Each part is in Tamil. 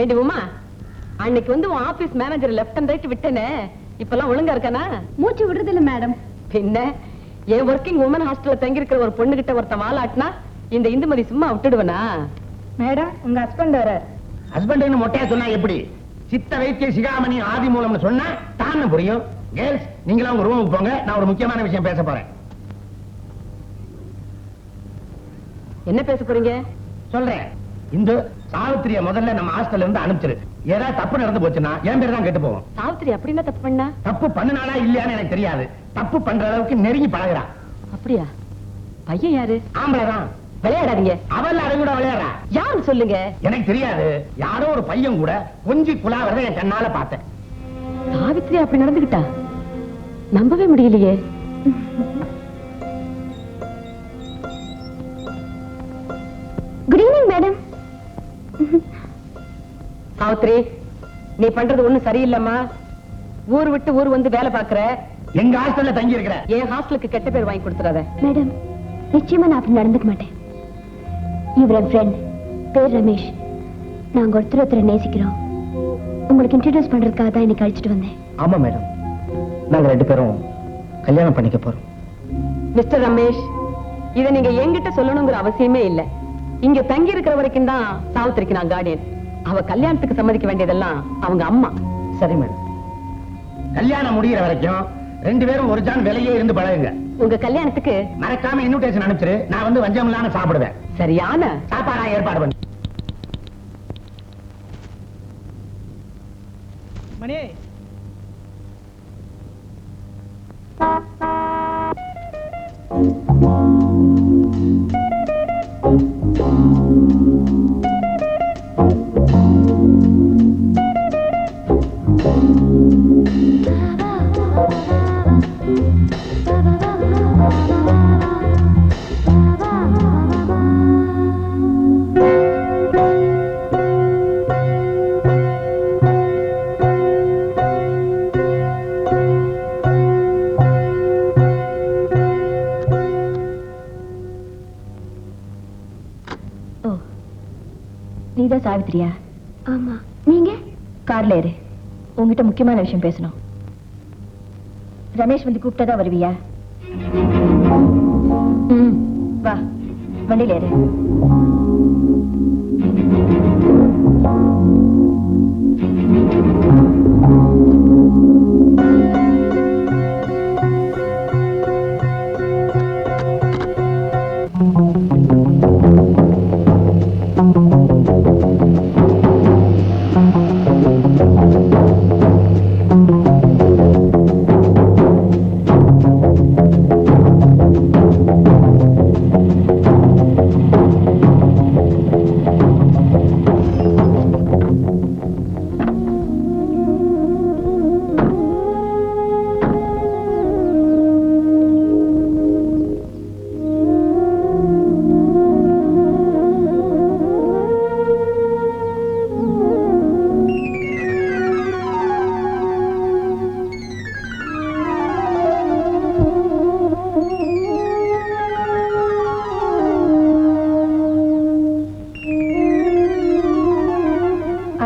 ஏண்டி உமா, அன்னைக்கு வந்து உன் office manager left and right விட்டேனே, இப்பெல்லாம் ஒழுங்கா இருக்கானா? மூச்சு விடுறது இல்ல மேடம். பின்ன என் ஒர்க்கிங் உமன் ஹாஸ்டல்ல தங்கி இருக்கிற ஒரு பொண்ணு கிட்ட ஒருத்த வாலாட்டினா இந்த இந்துமதி சும்மா விட்டுடுவனா? மேடம், உங்க ஹஸ்பண்ட் வர. ஹஸ்பண்ட் மொட்டையா சொன்னா எப்படி? சித்த வைத்திய சிகாமணி ஆதி மூலம்னு சொன்னா தான் புரியும். கேர்ள்ஸ், நீங்களும் உங்க ரூமுக்கு போங்க, நான் ஒரு முக்கியமான விஷயம் பேச போறேன். என்ன பேச போறீங்க? சொல்றேன். இந்த சாவித்திரிய முதல்ல நம்ம ஹாஸ்டல்ல இருந்து அனுப்பிச்சிரு. ஏதாவது தப்பு நடந்து போச்சுன்னா என் பேர் தான் கெட்டு போகும். சாவித்திரி அப்படின்னா தப்பு பண்ணா? தப்பு பண்ணுனாலா இல்லையான்னு எனக்கு தெரியாது. தப்பு பண்ற அளவுக்கு நெருங்கி பழகுறா. அப்படியா? பையன் யாரு? ஆம்பளைதான். விளையாடாதீங்க. அவள் அது கூட விளையாடுறா. யாருன்னு சொல்லுங்க. எனக்கு தெரியாது. யாரோ ஒரு பையன் கூட கொஞ்சி குலாவறத என் கண்ணால பார்த்தேன். சாவித்திரி அப்படி நடந்துகிட்டா? நம்பவே முடியலையே. Good evening madam. சாவித்திரி, நீ பண்றது ஒண்ணு சரியில்லம்மா. ஊர் விட்டு ஊர் வந்து வேலை பாக்குற. எங்க ஹாஸ்டல்ல தங்கி இருக்கிற. என் ஹாஸ்டலுக்கு கெட்ட பேர் வாங்கி கொடுத்துறாத. மேடம், நிச்சயமா நான் அப்படி நடந்துக்க மாட்டேன். இவர் என் ஃப்ரெண்ட், பேர் ரமேஷ். நாங்க ஒருத்தர் நேசிக்கிறோம். உங்களுக்கு இன்ட்ரோடியூஸ் பண்றதுக்காக தான் இன்னைக்கு அழைச்சிட்டு வந்தேன். ஆமா மேடம், நாங்க 2 பேரும் கல்யாணம் பண்ணிக்க போறோம். மிஸ்டர் ரமேஷ், இதை நீங்க என்கிட்ட சொல்லணுங்கிற அவசியமே இல்ல. இங்க தங்கி இருக்கிற வரைக்கும் தான் சாவித்திரிக்கு நான் கார்டியன். அவ கல்யாணத்துக்கு சம்மதிக்க வேண்டியதெல்லாம் அவங்க அம்மா. சரி மேடம், கல்யாணம் முடிகிற வரைக்கும் 2 பேரும் ஒரு ஜான் விலையே இருந்து பழகுங்க. உங்க கல்யாணத்துக்கு மறக்காம இன்விடேஷன் அனுப்பிச்சிரு. நான் வந்து வஞ்சமில்லாம சாப்பிடுவேன். சரியான சாப்பாடா ஏற்பாடு பண்ணு. மணி, நீதான் சாவித்திரியா? ஆமா. நீங்க? கார்ல ஏறு, உங்ககிட்ட முக்கியமான விஷயம் பேசணும். ரமேஷ் வந்து கூப்பிட்டதா வருவியா? வா, வண்டியில ஏறு.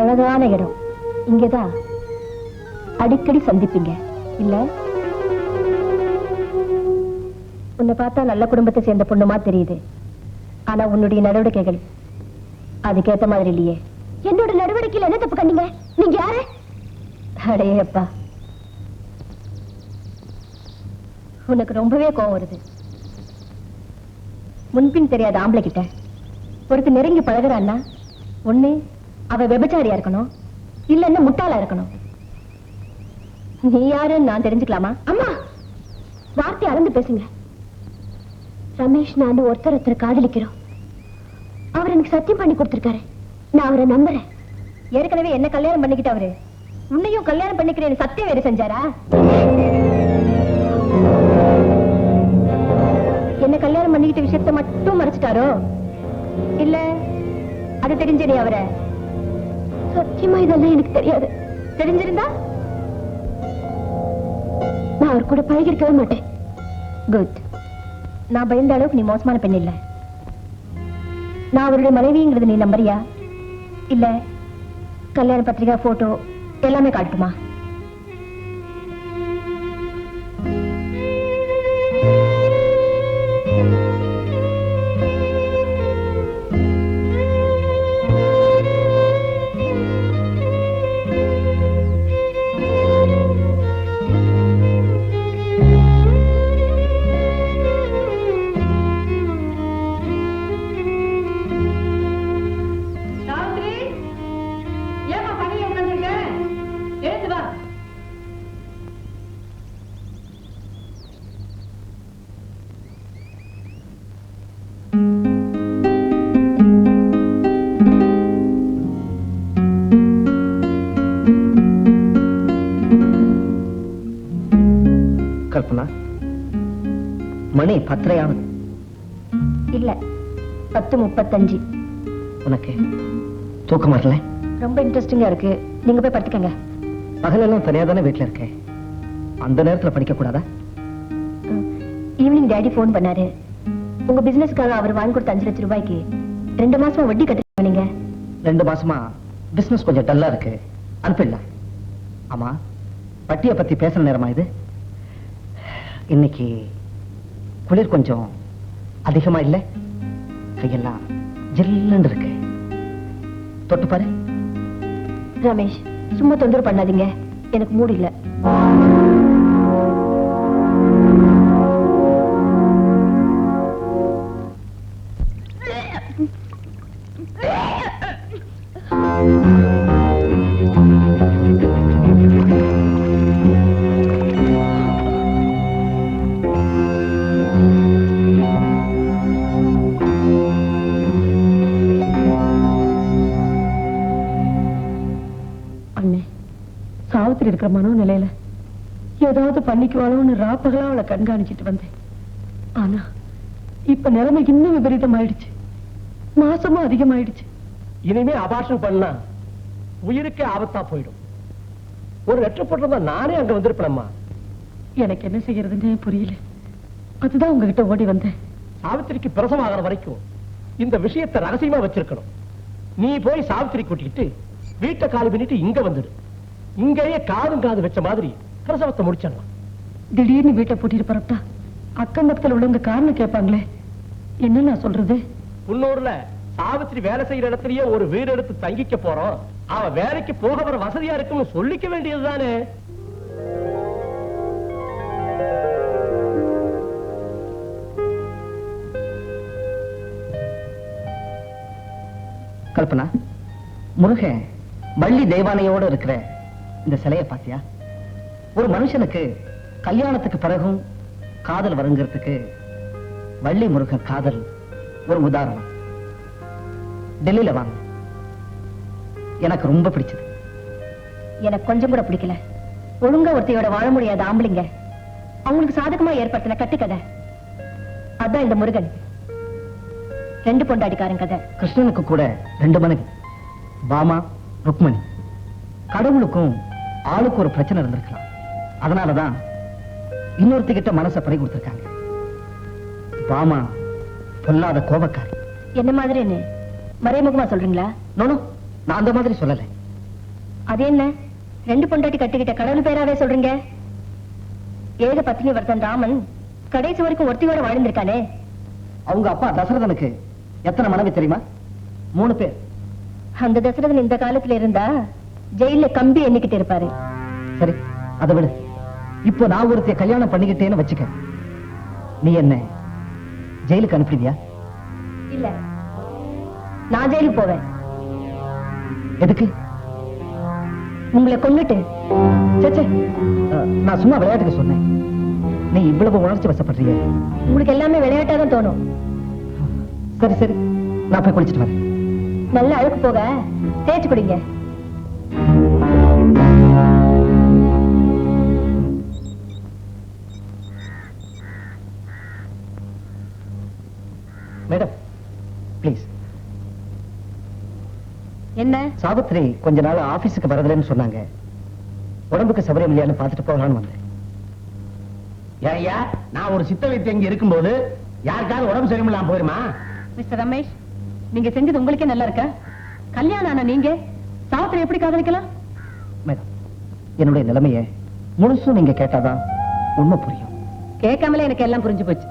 அழகான இடம். இங்கதான் அடிக்கடி சந்திப்பீங்க இல்ல? உன்னை பார்த்தா நல்ல குடும்பத்தை சேர்ந்த பொண்ணுமா தெரியுது. ஆனா உன்னுடைய நடவடிக்கைகள் அதுக்கேத்த மாதிரி இல்லையே. என்னோட நடவடிக்கையில் என்ன தப்பு கண்டீங்க? நீங்க யாரு? அடையப்பா, உனக்கு ரொம்பவே கோவம் வருது. முன்பின் தெரியாத ஆம்பளை கிட்ட ஒருத்தர் நெருங்கி பழகுறான்னா ஒண்ணு அவ விபச்சாரியா இருக்கணும், இல்லன்னா முட்டாளா இருக்கணும். நீ யாருன்னு நான் தெரிஞ்சுக்கலாமா? அம்மா, வார்த்தை அளந்து பேசுங்க. ரமேஷ் நானும் ஒருத்தர் காதலிக்கிறோம். அவர் எனக்கு சத்தியம் பண்ணி கொடுத்திருக்காரு. நான் அவரை நம்புறேன். ஏற்கனவே என்ன கல்யாணம் பண்ணிக்கிட்டு அவரு உன்னையும் கல்யாணம் பண்ணிக்கிறேன்னு சத்தியம் வேறு செஞ்சாரா? என்ன கல்யாணம் பண்ணிக்கிட்ட விஷயத்தை மட்டும் மறைச்சிட்டாரோ இல்ல அது தெரிஞ்ச நீ அவரை? சத்தியமா இதெல்லாம் எனக்கு தெரியாது. தெரிஞ்சிருந்தா நான் அவர் கூட பழகிருக்கவே மாட்டேன். குட். நான் பயந்த அளவுக்கு நீ மோசமான பெண் இல்ல. நான் அவருடைய மனைவிங்கிறது நீ நம்புறியா இல்ல கல்யாண பத்திரிகை போட்டோ எல்லாமே காட்டுமா? கல்பனா, மணி 10:30 இல்ல 10:35. உனக்கு தூக்கம் வரல? ரொம்ப இன்ட்ரெஸ்டிங்கா இருக்கு, நீங்க போய் படுத்துக்கங்க. பகலெல்லாம் தனியா தானே வீட்டுல இருக்கேன், அந்த நேரத்துல படிக்க கூடாதா? ஈவினிங் டேடி போன் பண்ணாரு. உங்க பிசினஸ்க்காக அவர் வாங்கி கொடுத்த 5 லட்சம் ரூபாய்க்கு 2 மாசமா வட்டி கட்டிருக்க. நீங்க 2 மாசமா பிசினஸ் கொஞ்சம் டல்லா இருக்கு, அனுப்பிடலாம். ஆமா, வட்டியை பத்தி பேசுற நேரமா இது? இன்னைக்கு குளிர் கொஞ்சம் அதிகமா இல்ல? கையெல்லாம் ஜில்லுன்னு இருக்கு, தொட்டு பாரு. ரமேஷ், சும்மா தொந்தரவு பண்ணாதீங்க, எனக்கு மூடு இல்ல. சாவித்திரி இருக்கிற மனோநிலையில ஏதாவது பண்ணிக்குவாளோன்னு ராப்பகலா அவளை கண்காணிச்சிட்டு வந்தேன். ஆனா இப்ப நிலைமைக்கு இன்னும் விபரீதம் ஆயிடுச்சு, மாசமும் அதிகமாயிடுச்சு. இனிமே அபார்ஷன் பண்ணா உயிருக்கே ஆபத்தா போயிடும். ஒரு லெட்டர் போட்டிருந்தா நானே அங்க வந்திருப்பேன்மா. எனக்கு என்ன செய்யறதுன்னே புரியல, அதுதான் உங்ககிட்ட ஓடி வந்தேன். சாவித்திரிக்கு பிரசவம் ஆகிற வரைக்கும் இந்த விஷயத்தை ரகசியமா வச்சிருக்கணும். நீ போய் சாவித்திரி கூட்டிக்கிட்டு வீட்டை காலி பண்ணிட்டு இங்க வந்துடு. இங்கேயே காதும் காது வச்ச மாதிரி பிரசவத்தை முடிச்சிடலாம். திடீர்னு வீட்டை பூட்டிட்டு புறப்பட்டா அக்கம் பக்கத்தில் உள்ளவங்க காரணம் கேட்பாங்களே, என்ன நான் சொல்றது? உள்ளூர்ல சாவித்திரி வேலை செய்யற இடத்துலயே ஒரு வீடு எடுத்து தங்கிக்க போறோம், அவ வேலைக்கு போக வர வசதியா இருக்குன்னு சொல்லிக்க வேண்டியதுதானே. கல்பனா, முருகன் வள்ளி தெய்வானையோடு இருக்கிற இந்த சிலையை பாத்தியா? ஒரு மனுஷனுக்கு கல்யாணத்துக்கு பிறகும் காதல் வருங்கிறதுக்கு வள்ளி முருகன் காதல் ஒரு உதாரணம். டெல்லியில வாங்க, எனக்கு ரொம்ப பிடிச்சது. எனக்கு கொஞ்சம் கூட பிடிக்கல. ஒழுங்கா ஒருத்தையோட வாழ முடியாத ஆம்பளைங்க அவங்களுக்கு சாதகமா ஏற்படுத்தின கட்டுக்கதை அதான் இந்த முருகன். 2 பொண்டாட்டிக்காரன் கதை. கிருஷ்ணனுக்கு கூட 2 மனைவி, பாமா, ருக்மணி. கடவுளுக்கும் ஆளுக்கு ஒரு பிரச்சனை இருந்திருக்கலாம், அதனாலதான் இன்னொருத்திகிட்ட மனசை பறி கொடுத்திருக்காங்க. பாமா பொல்லாத கோபக்காரி. என்ன மாதிரின்னு மறைமுகமா சொல்றீங்களா? நோனோ, நான் அந்த மாதிரி சொல்லல. அது என்ன 2 பொண்டாட்டி கட்டிக்கிட்ட கடவுள் பேராவே சொல்றீங்க? ஏக பத்னி வர்த்தன் ராமன் கடைசி வரைக்கும் ஒருத்தியோட வாழ்ந்திருக்கானே. அவங்க அப்பா தசரதனுக்கு எத்தனை மனைவி தெரியுமா? 3 பேர். அந்த தசரதன் இந்த காலத்துல இருந்தா ஜெயில கம்பி எண்ணிக்கிட்டு இருப்பாரு. சரி, அதை விடு. இப்போ நான் ஒருத்தைய கல்யாணம் பண்ணிக்கிட்டேன்னு வச்சுக்க, நீ என்ன ஜெயிலுக்கு அனுப்பிடுவியா? இல்ல, நான் ஜெயிலுக்கு போவேன். எதுக்கு? உங்களை கொன்னுட்டு. சே, நான் சும்மா விளையாட்டுக்கு சொன்னேன். நீ இவ்வளவு உணர்ச்சி வசப்படுறிய? உங்களுக்கு எல்லாமே விளையாட்டாதான் தோணும். சரி சரி, நான் போய் குளிச்சிட்டு வரேன். நல்ல அழுக்கு போக தேய்ச்சு குடிங்க. Madam please. என்ன? சாவித்திரி கொஞ்ச நாள் ஆபீஸுக்கு வரதில்லைன்னு சொன்னாங்க, உடம்புக்கு சௌகரியம் இல்லையான்னு பார்த்துட்டு போகலான்னு வந்தேன். ஐயா, நான் ஒரு சித்த வைத்தியம் இங்க இருக்கும்போது யாருக்காவது உடம்பு சரியில்லாம போயிருமா? மிஸ்டர் ரமேஷ், நீங்க செஞ்சது உங்களுக்கே நல்லா இருக்கா? கல்யாணம் ஆன நீங்க சாவித்திரி எப்படி காதலிக்கலாம்? மேடம், என்னுடைய நிலைமையை முழுசும் நீங்க கேட்டாதான் உண்மை புரியும். கேட்காமலே எனக்கு எல்லாம் புரிஞ்சு போச்சு.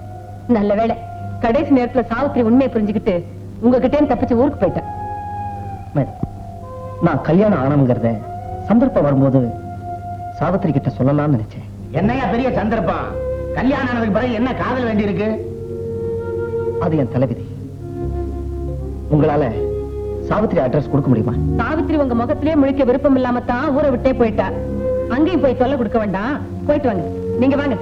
நல்ல வேளை கடைசி நேரத்துல சாவித்திரி உண்மையை புரிஞ்சுக்கிட்டு உங்ககிட்டே தப்பிச்சு ஊருக்கு போயிட்டேன். மேடம், நான் கல்யாணம் ஆனவங்கிறத சந்தர்ப்பம் வரும்போது சாவித்திரி கிட்ட சொல்லலாம்னு நினைச்சேன். என்னையா பெரிய சந்தர்ப்பம்? கல்யாணம் ஆனதுக்கு பிறகு என்ன காதல் வேண்டி இருக்கு? அது என் தலைவிதி. உங்களால சாவித்திரி அட்ரஸ் கொடுக்க முடியுமா? சாவித்திரி உங்க முகத்திலே முழிக்க விருப்பம் இல்லாம தான் ஊரை விட்டே போயிட்டா. அங்கேயும் போய் தொல்லை கொடுக்க வேண்டாம். போயிட்டு வாங்க. நீங்க வாங்க.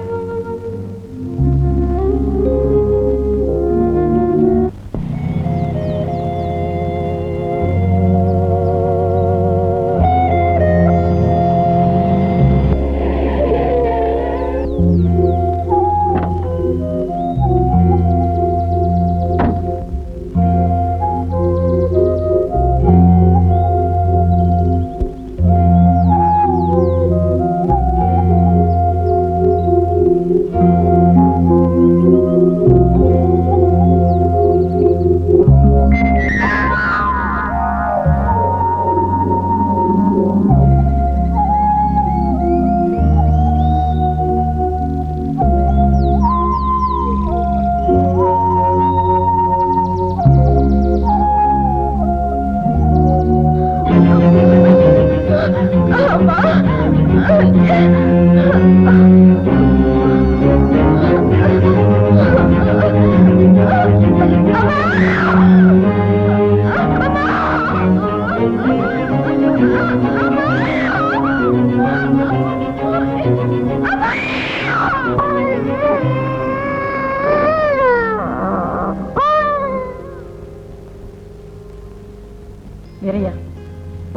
வீரையா,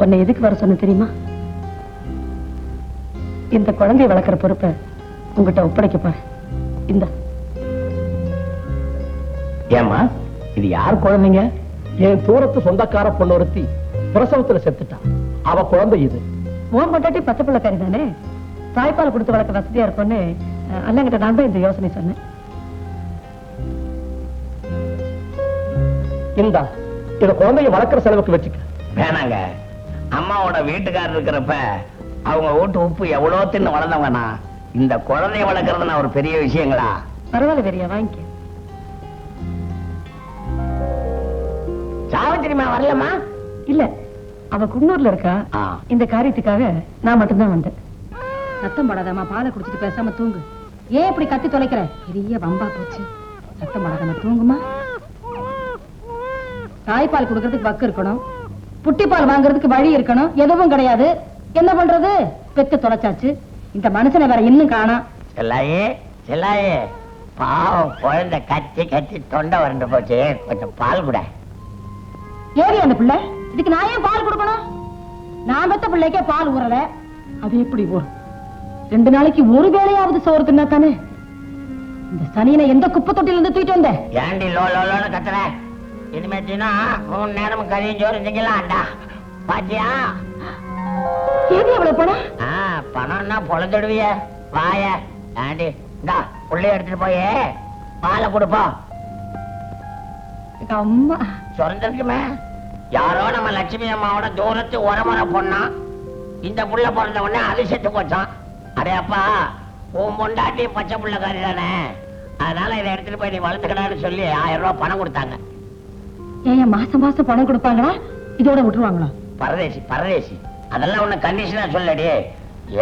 உன்னை எதுக்கு வர சொன்ன தெரியுமா? இந்த குழந்தையை வளர்க்கிற பொறுப்பை உங்ககிட்ட ஒப்படைக்க பாரு. இந்த ஏமா, இது யார் குழந்தைங்க? என் தூரத்து சொந்தக்கார பொண்ணு ஒருத்தி பிரசவத்துல செத்துட்டா. அவ குழந்தை இது. ஓம் பட்டாட்டி பச்சை பிள்ளைக்காரி தானே. தாய்ப்பால் கொடுத்து வளர்க்க வசதியா இருக்கும்னு அண்ணங்கிட்ட நான் தான் இந்த யோசனை சொன்னேன். இந்தா, இத குழந்தைய வளர்க்கிற செலவுக்கு வச்சுக்க. வேணாங்க, அம்மாவோட வீட்டுக்காரர் இருக்கிறப்ப அவங்க வீட்டு உப்பு எவ்வளவு தின்னு வளர்ந்தவங்கண்ணா. இந்த குழந்தைய வளர்க்கறதுனா ஒரு பெரிய விஷயங்களா? பரவாயில்ல வீரையா, வாங்கிக்க. சாவித்திரிமா வரலமா? இல்ல, அவ குன்னூர்ல இருக்கா. இந்த காரியத்துக்காக நான் மட்டும்தான் வந்தேன். சத்தம் போடாதம்மா, பாலை குடிச்சிட்டு பேசாம தூங்கு. ஏன் இப்படி கத்தி தொலைக்கிற? பெரிய வம்பா போச்சு. சத்தம் போடாதம்மா, தூங்குமா. தாய்ப்பால் கொடுக்கறதுக்கு வக்கு இருக்கணும், புட்டிப்பால் வாங்குறதுக்கு வழி இருக்கணும். எதுவும் கிடையாது. என்ன பண்றது? பெத்து தொலைச்சாச்சு. இந்த மனுஷனை வேற இன்னும் காணோம். செல்லாயே செல்லாயே, பாவம் குழந்தை கத்தி கத்தி தொண்டை வறண்டு போச்சு. கொஞ்சம் பால் கூட. ஏறி அந்த பிள்ளை, இதுக்கு நான் ஏன் பால் கொடுக்கணும்? நான் பெத்த பிள்ளைக்கே பால் ஊறல. அது எப்படி ஊறும்? 2 நாளைக்கு ஒரு வேளையாவது சோறு தின்னா தானே. இந்த சனியனை எந்த குப்பை தொட்டில இருந்து தூக்கிட்டு வந்த? ஏண்டி லோ லோன்னு கத்துற? இனிமேட்டினா 3 நேரமும் கறியும் சோறு செஞ்சலாம்டா. பாத்தியா? ஏது எவ்வளவு பணம்? பணம்னா பொழந்துடுவிய வாய. ஆண்டி இந்தா புள்ளைய எடுத்துட்டு போய் பாலை கொடுப்போம். அம்மா சொரந்திருக்குமே. யாரோ நம்ம லட்சுமி அம்மாவோட தூரத்து உரமுறை பொண்ணா. இந்த புள்ள பிறந்த உடனே அது செத்து போச்சான். அடே அப்பா, உன் பொண்டாட்டி பச்சை புள்ளக்காரி தானே, அதனால இதை எடுத்துட்டு போய் நீ வளர்த்துக்கடான்னு சொல்லி 1000 ரூபாய் பணம் கொடுத்தாங்க. ஏன் மாசம் மாசம் பணம் கொடுப்பாங்களா? இதோட விட்டுருவாங்களா? பரதேசி பரதேசி, அதெல்லாம் ஒண்ணு கண்டிஷனா சொல்லடி.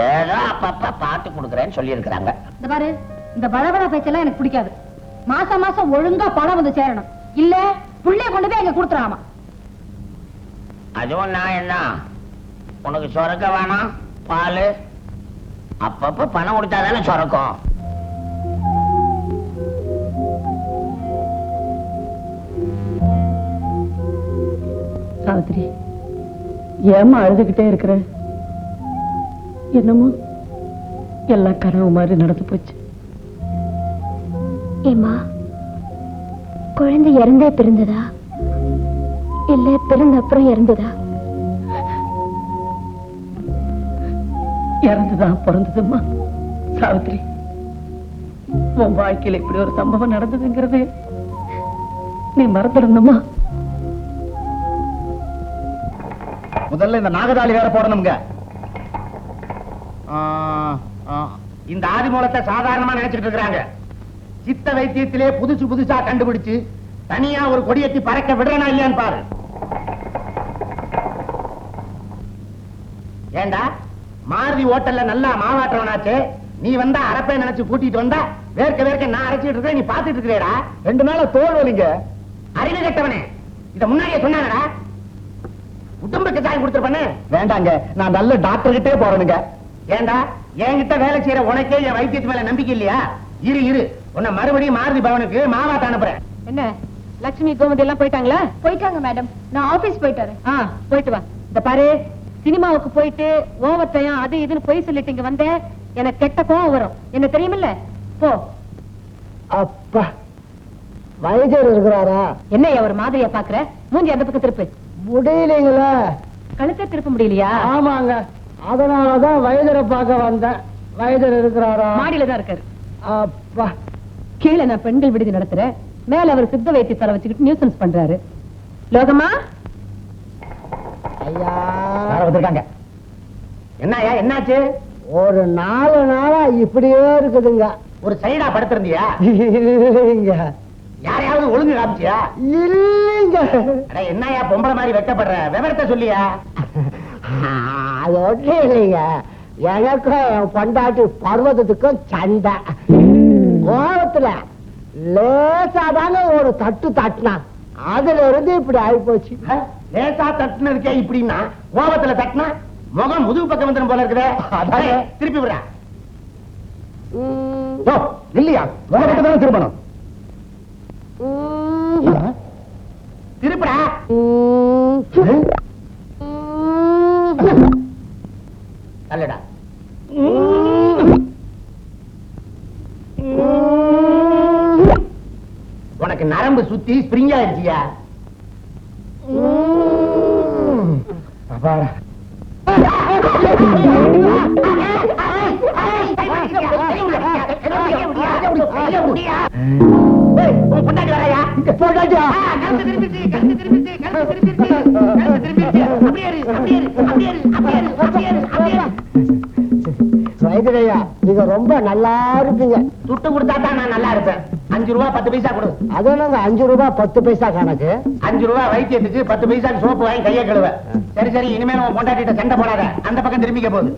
ஏதோ அப்பப்ப பார்த்து கொடுக்குறேன்னு சொல்லி இருக்கிறாங்க. இந்த பாரு, இந்த பழபழ பேச்செல்லாம் எனக்கு பிடிக்காது. மாசம் மாசம் ஒழுங்கா பணம் வந்து சேரணும். இல்ல புள்ளைய கொண்டு போய் அங்க கொடுத்துறாமா. அதுவும் நான் என்ன, உனக்கு சொரக்க வேணாம் பால்? அப்பப்ப பணம் கொடுத்தாதானே சொரக்கும். சாவித்திரி, ஏமா அழுதுகிட்டே இருக்கிற? என்னமோ எல்லாம் கனவு மாதிரி நடந்து போச்சு. ஏம்மா, குழந்தை இறந்தே பிறந்ததா இல்ல பிறந்த அப்புறம் இறந்ததா? இறந்துதான் பிறந்ததும்மா. சாவித்திரி, உன் வாழ்க்கையில இப்படி ஒரு சம்பவம் நடந்ததுங்கிறது நீ மறந்துடணுமா? முதல்ல இந்த நாகதாளி வேற போடணுங்க. இந்த ஆதிமூலத்தை சாதாரணமா நினைச்சிட்டு இருக்கிறாங்க. சித்த வைத்தியத்திலே புதுசா கண்டுபிடிச்சு தனியா ஒரு கொடியேத்தி பறக்க விடுறனா இல்லையான்னு பாரு. ஏண்டா மாருதி ஓட்டல்ல நல்லா மாவாட்டவனாச்சு, நீ வந்தா அரப்பை நினைச்சு கூட்டிட்டு வந்தா வேர்க்க நான் அரைச்சிட்டு இருக்கேன், நீ பாத்துட்டு இருக்கிறேடா. 2 நாளா தோல் வலிங்க. அறிவு கட்டவனே, இத முன்னாடியே சொன்னானடா. உடம்புக்கு சாயம் கொடுத்துருப்பானே. வேண்டாங்க, நான் நல்ல டாக்டர் கிட்டே போறேனுங்க. ஏண்டா என்கிட்ட வேலை செய்யற உனக்கே என் வைத்தியத்து மேல நம்பிக்கை இல்லையா? இரு உன்னை மறுபடியும் மாருதி பவனுக்கு மாவாட்ட அனுப்புறேன். என்ன லட்சுமி கோமதி எல்லாம் போயிட்டாங்களா? போயிட்டாங்க மேடம், நான் ஆபீஸ் போயிட்டு வரேன். போயிட்டு வா. இந்த பாரு, சினிமாவுக்கு போயிட்டு ஓவர் டைம் அது இதுன்னு போய் சொல்லிட்டு இங்க வந்தேன், எனக்கு கெட்ட கோவம் வரும். என்ன தெரியுமில்ல? போ. அப்பா, வைத்தியர் இருக்கிறாரா? என்ன ஒரு மாதிரியா பாக்குற? மூஞ்சி அந்த பக்கம் திருப்பு. முடியலீங்களா? கழுத்தை திருப்ப முடியலையா? ஆமாங்க, அதனாலதான் வைத்தியரை பார்க்க வந்தேன். வைத்தியர் இருக்கிறாரா? மாடியில தான் இருக்காரு. அப்பா, கீழே நான் பெண்கள் விடுதி நடத்துறேன், மேல அவர் சித்த வைத்தியத்தால வச்சுக்கிட்டு நியூசன்ஸ் பண்றாரு. லோகமா ஐயா வந்திருக்காங்க. என்னய்யா, என்னாச்சு? ஒரு 4 நாளா இப்படியே இருக்குதுங்க. ஒரு சைடா படுத்திருந்தியா? இல்லைங்க. யாரையாவது ஒழுங்கு காமிச்சியா? இல்லைங்க. என்னய்யா பொம்பளை மாதிரி வெட்டப்படுற? விவரத்தை சொல்லியா? அது ஒன்றும் இல்லைங்க, எனக்கும் என் பொண்டாட்டி பர்வதத்துக்கும் சண்டை. கோபத்துல லேசாதாங்க ஒரு தட்டு தட்டினான், அதுல இருந்து இப்படி ஆயிப்போச்சு. லேசா தட்டுனதுக்கே இப்படின்னா கோபத்துல தட்டினா முகம் முதுகு பக்கம் வந்துடும் போல இருக்குதே. அதானே திருப்பி விடுற. இல்லையா, தானே திரும்பணும். திருப்படா. அல்லடா. உனக்கு நரம்பு சுத்தி ஸ்பிரிங் ஆயிடுச்சியா? பொண்டாட்டி வரையா? பொண்டாட்டியா? வைத்தியா, நீங்க ரொம்ப நல்லா இருப்பீங்க. துட்டு கொடுத்தா தான் நான் நல்லா இருப்பேன். 5 ரூபா 10 பைசா கொடு. அது நாங்க 5 ரூபாய் 10 பைசா கணக்கு. 5 ரூபா வைத்தியத்துக்கு 10 பைசாக்கு சோப்பு வாங்கி கையை கழுவ. சரி இனிமேல் உன் பொண்டாட்டிட்ட சண்டை போடாத, அந்த பக்கம் திரும்பிக்க போகுது.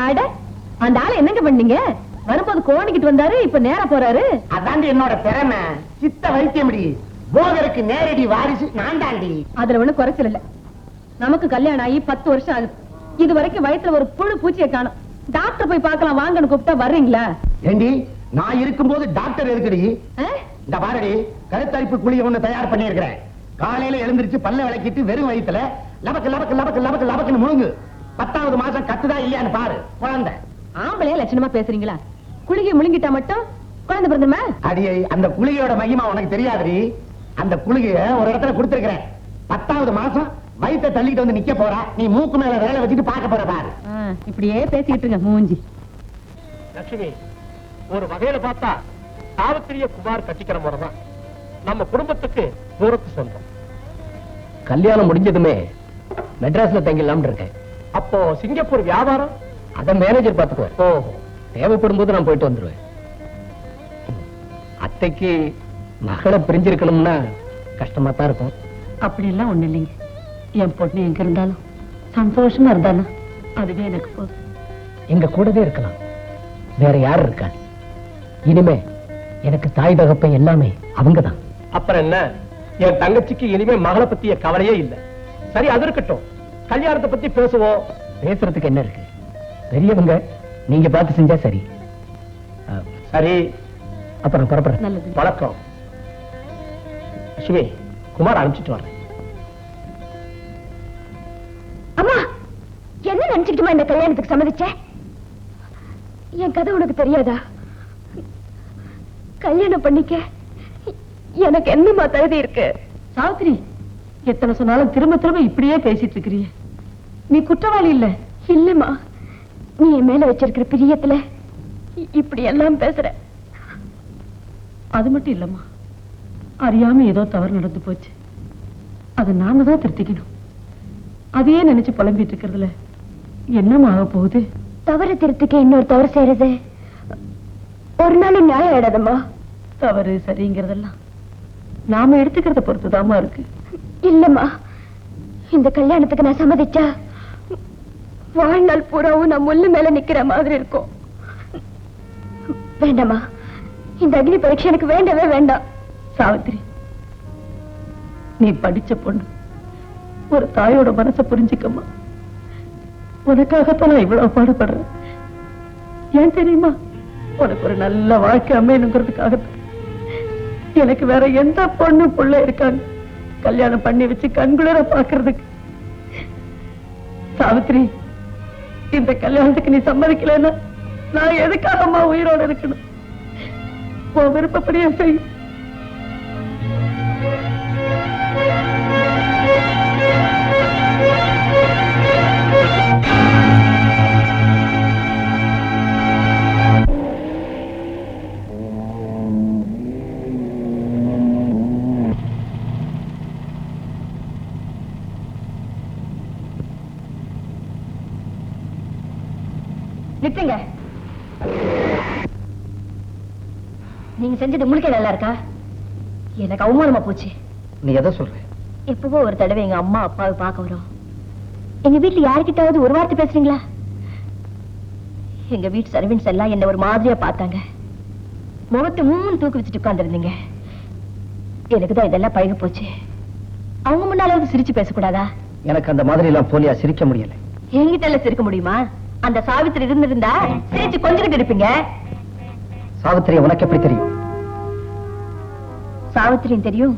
ஆட, அந்த ஆளை என்னங்க பண்ணீங்க? வரும்போது கோணிக்கிட்டு வந்தாரு, இப்ப நேரா போறாரு. அதாண்டி என்னோட திறமை. சித்த வைத்தியமடி. போகருக்கு நேரடி வாரிசு நான் தாண்டி. அதுல ஒண்ணு குறைச்சல் இல்ல. நமக்கு கல்யாணம் ஆகி 10 வருஷம் ஆகுது, இது வரைக்கும் வயித்துல ஒரு புழு பூச்சியை காணும். டாக்டர் போய் பார்க்கலாம் வாங்கன்னு கூப்பிட்டா வர்றீங்களா? ஏண்டி, நான் இருக்கும்போது டாக்டர் இருக்குடி. இந்த பாரடி, கருத்தரிப்பு குழியை ஒண்ணு தயார் பண்ணி இருக்கிறேன். காலையில எழுந்திருச்சு பல்ல விளக்கிட்டு வெறும் வயித்துல லபக்கு லபக்கு லபக்கு லபக்கு லபக்குன்னு முழுங்கு. 10வது மாசம் கத்துதா இல்லையான்னு பாரு. குழந்தை ஆம்பளையா லட்சணமா பேசுறீங்களா? குளிகை முழுங்கிட்டா மட்டும் குழந்தை பிறந்தமா? அடியை, அந்த குளிகையோட மகிமா உனக்கு தெரியாதுடி. அந்த குளிகைய ஒரு இடத்துல கொடுத்திருக்கிறேன். 10வது மாசம் வயித்தை தள்ளிட்டு வந்து நிக்க போறா. நீ மூக்கு மேல விரல வச்சுட்டு பார்க்க போற பாரு. இப்படியே பேசிக்கிட்டு இருங்க மூஞ்சி. லட்சுமி, ஒரு வகையில பார்த்தா சாவித்திரிய குமார் கட்டிக்கிற முறைதான் நம்ம குடும்பத்துக்கு தூரத்து சொந்தம். கல்யாணம் முடிஞ்சதுமே மெட்ராஸ்ல தங்கிடலாம்னு இருக்கேன். அப்போ சிங்கப்பூர் வியாபாரம் அத மேனேஜர் பாத்துக்குவார். ஓஹோ, தேவைப்படும் போது நான் போயிட்டு வந்துருவேன். அத்தைக்கு மகளை பிரிஞ்சிருக்கணும்னா கஷ்டமா தான் இருக்கும். அப்படி எல்லாம் ஒண்ணு இல்லைங்க. என் பொண்ணு எங்க இருந்தாலும் சந்தோஷமா இருந்தாலும் அதுவே எனக்கு போதும். எங்க கூடவே இருக்கலாம், வேற யார் இருக்கா? இனிமே எனக்கு தாய் தகப்பை எல்லாமே அவங்கதான். அப்புறம் என்ன, என் தங்கச்சிக்கு இனிமே மகளை பத்திய கவலையே இல்ல. சரி, அது இருக்கட்டும், கல்யாணத்தை பத்தி பேசுவோம். பேசுறதுக்கு என்ன இருக்கு? பெரியவங்க, நீங்க பார்த்து செஞ்சா சரி. சரி, அப்புறம் புறப்படுறேன். நல்லது. வணக்கம். லட்சுமி, குமார் அனுப்பிச்சிட்டு வரேன். அம்மா, என்ன நினைச்சுக்கிட்டுமா இந்த கல்யாணத்துக்கு சம்மதிச்ச? என் கதை உனக்கு தெரியாதா? கல்யாணம் பண்ணிக்க எனக்கு என்னமா தகுதி இருக்கு? சாவித்திரி, எத்தனை சொன்னாலும் திரும்ப திரும்ப இப்படியே பேசிட்டு இருக்கிறீ. நீ குற்றவாளி இல்ல. இல்லம்மா, நீ என் மேல வச்சிருக்கிற பிரியத்துல இப்படி எல்லாம் பேசுற. அது மட்டும் இல்லம்மா, அறியாம ஏதோ தவறு நடந்து போச்சு. அதை நாம தான் திருத்திக்கணும். அதையே நினைச்சு புலம்பிட்டு இருக்கிறதுல என்னமா ஆக போகுது? தவறு திருத்திக்க இன்னொரு தவறு செய்யறது ஒரு நாள் நியாயம் ஆயிடாதம்மா. தவறு சரிங்கிறதெல்லாம் நாம எடுத்துக்கிறத பொறுத்துதாம்மா இருக்கு. இல்லம்மா, இந்த கல்யாணத்துக்கு நான் சம்மதிச்சா வாழ்நாள் பூராவும் நான் முள்ளு மேல நிக்கிற மாதிரி இருக்கும். வேண்டாமா, இந்த அக்னி பரீட்சை எனக்கு வேண்டவே வேண்டாம். சாவித்திரி, நீ படிச்ச பொண்ணு, ஒரு தாயோட மனசை புரிஞ்சுக்கம்மா. உனக்காகத்தான் நான் இவ்வளவு பாடுபடுறேன். ஏன் தெரியுமா? உனக்கு ஒரு நல்ல வாழ்க்கை அமையணுங்கிறதுக்காகத்தான். எனக்கு வேற எந்த பொண்ணு புள்ள இருக்காங்க கல்யாணம் பண்ணி வச்சு கண்குளிர பாக்குறதுக்கு? சாவித்திரி, இந்த கல்யாணத்துக்கு நீ சம்மதிக்கலன்னா நான் எதுக்காகமா உயிரோட இருக்கணும்? உன் விருப்பப்படியே செய்யும். நிறுத்துங்க. நீங்க செஞ்சது முழுக்க நல்லா இருக்கா? எனக்கு அவமானமா போச்சு. நீ எதை சொல்ற? எப்பவோ ஒரு தடவை எங்க அம்மா அப்பாவை பார்க்க வரும். எங்க வீட்டுல யாருக்கிட்டாவது ஒரு வார்த்தை பேசுறீங்களா? எங்க வீட்டு சர்வீன்ஸ் எல்லாம் என்ன ஒரு மாதிரியா பார்த்தாங்க. முகத்தை தூக்கி வச்சுட்டு உட்கார்ந்து இருந்தீங்க. எனக்கு தான் இதெல்லாம் பழகி போச்சு. அவங்க முன்னாலாவது சிரிச்சு பேசக்கூடாதா? எனக்கு அந்த மாதிரி எல்லாம் போலியா சிரிக்க முடியல. என்கிட்ட எல்லாம் சிரிக்க முடியுமா? அந்த சாவித்திரி இருந்திருந்தா சிரிச்சு கொஞ்சிக்கிட்டு இருப்பீங்க. சாவித்திரி உனக்கு எப்படி தெரியும்? சாவித்திரியும் தெரியும்,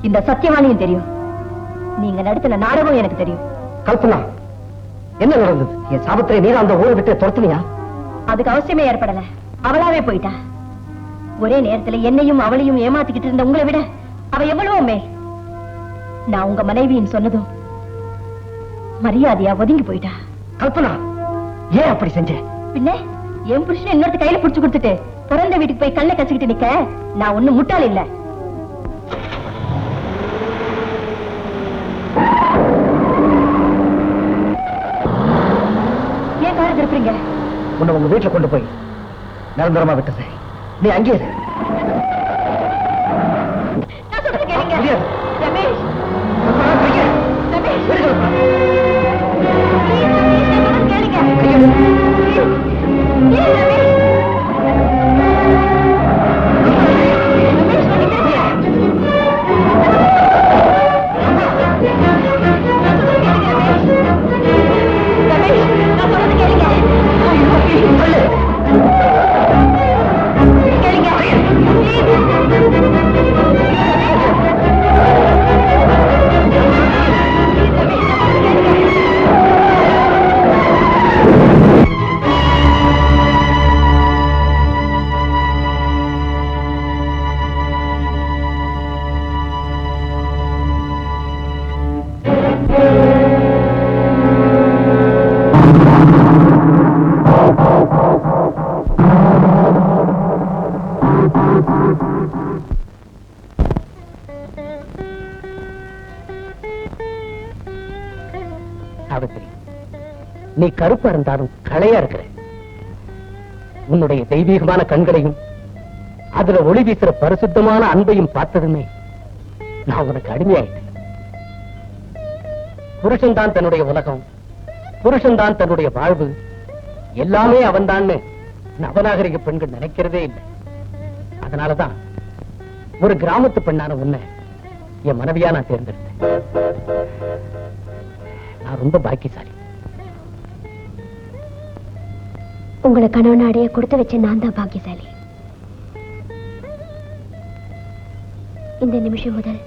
இந்த சத்தியவாணியும் தெரியும். நீங்க நடத்தின நாடகம் எனக்கு தெரியும். கல்பனா, என்ன நடந்தது? என் சாவித்திரி நீர் அந்த ஊரை விட்டு துரத்துனியா? அதுக்கு அவசியமே ஏற்படல. அவளாவே போயிட்டா. ஒரே நேரத்துல என்னையும் அவளையும் ஏமாத்திக்கிட்டு இருந்த உங்களை விட அவ எவ்வளவோ மேல். நான் உங்க மனைவின்னு சொன்னதும் மரியாதையா ஒதுங்கி போயிட்டா. கல்பனா, ஏன் அப்படி செஞ்ச? பின்ன என் புருஷன் இன்னொருத்த கையில புடிச்சு கொடுத்துட்டு பிறந்த வீட்டுக்கு போய் கல்ல கச்சுக்கிட்டு நிக்க நான் ஒண்ணும் முட்டாள் இல்ல. ஏன் காரை திருப்புறீங்க? உன்னை உங்க வீட்டுல கொண்டு போய் நிரந்தரமா விட்டது. நீ அங்கே இரு. நான் சொல்றது கேளுங்க. முடியாது. ரமேஷ், கல்பனா, கையை. ரமேஷ், விடு கல்பனா. please, ரமேஷ், நான் சொல்றது கேளுங்க. Please, ரமேஷ். சாவித்திரி, நீ கருப்பா இருந்தாலும் களையா இருக்கிற. உன்னுடைய தெய்வீகமான கண்களையும் அதுல ஒளி வீசுற பரிசுத்தமான அன்பையும் பார்த்ததுமே நான் உனக்கு அடிமையாயிட்டேன். புருஷன் தான் தன்னுடைய உலகம், புருஷன் தான் தன்னுடைய வாழ்வு, எல்லாமே அவன்தான்னு நவநாகரிக பெண்கள் நினைக்கிறதே இல்லை. அதனாலதான் ஒரு கிராமத்து பெண்ணான உன்னை என் மனைவியா நான் தேர்ந்தெடுத்தேன். நான் ரொம்ப பாக்கியசாலி. உங்களை கணவன் அடைய கொடுத்து வச்ச நான் தான் பாக்கியசாலி. இந்த நிமிஷம் முதல்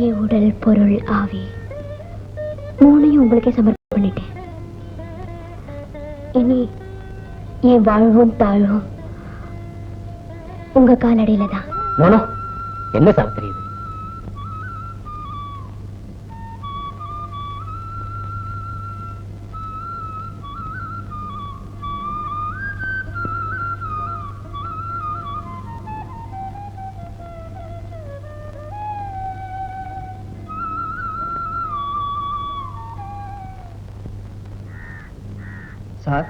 என் உடல், பொருள், ஆவி மூணையும் உங்களுக்கே சமர்ப்பணம் பண்ணிட்டேன். இனி என் வாழ்வும் தாழ்வும் உங்க காலடியில தான். என்ன சாவித்திரி இது? சார்.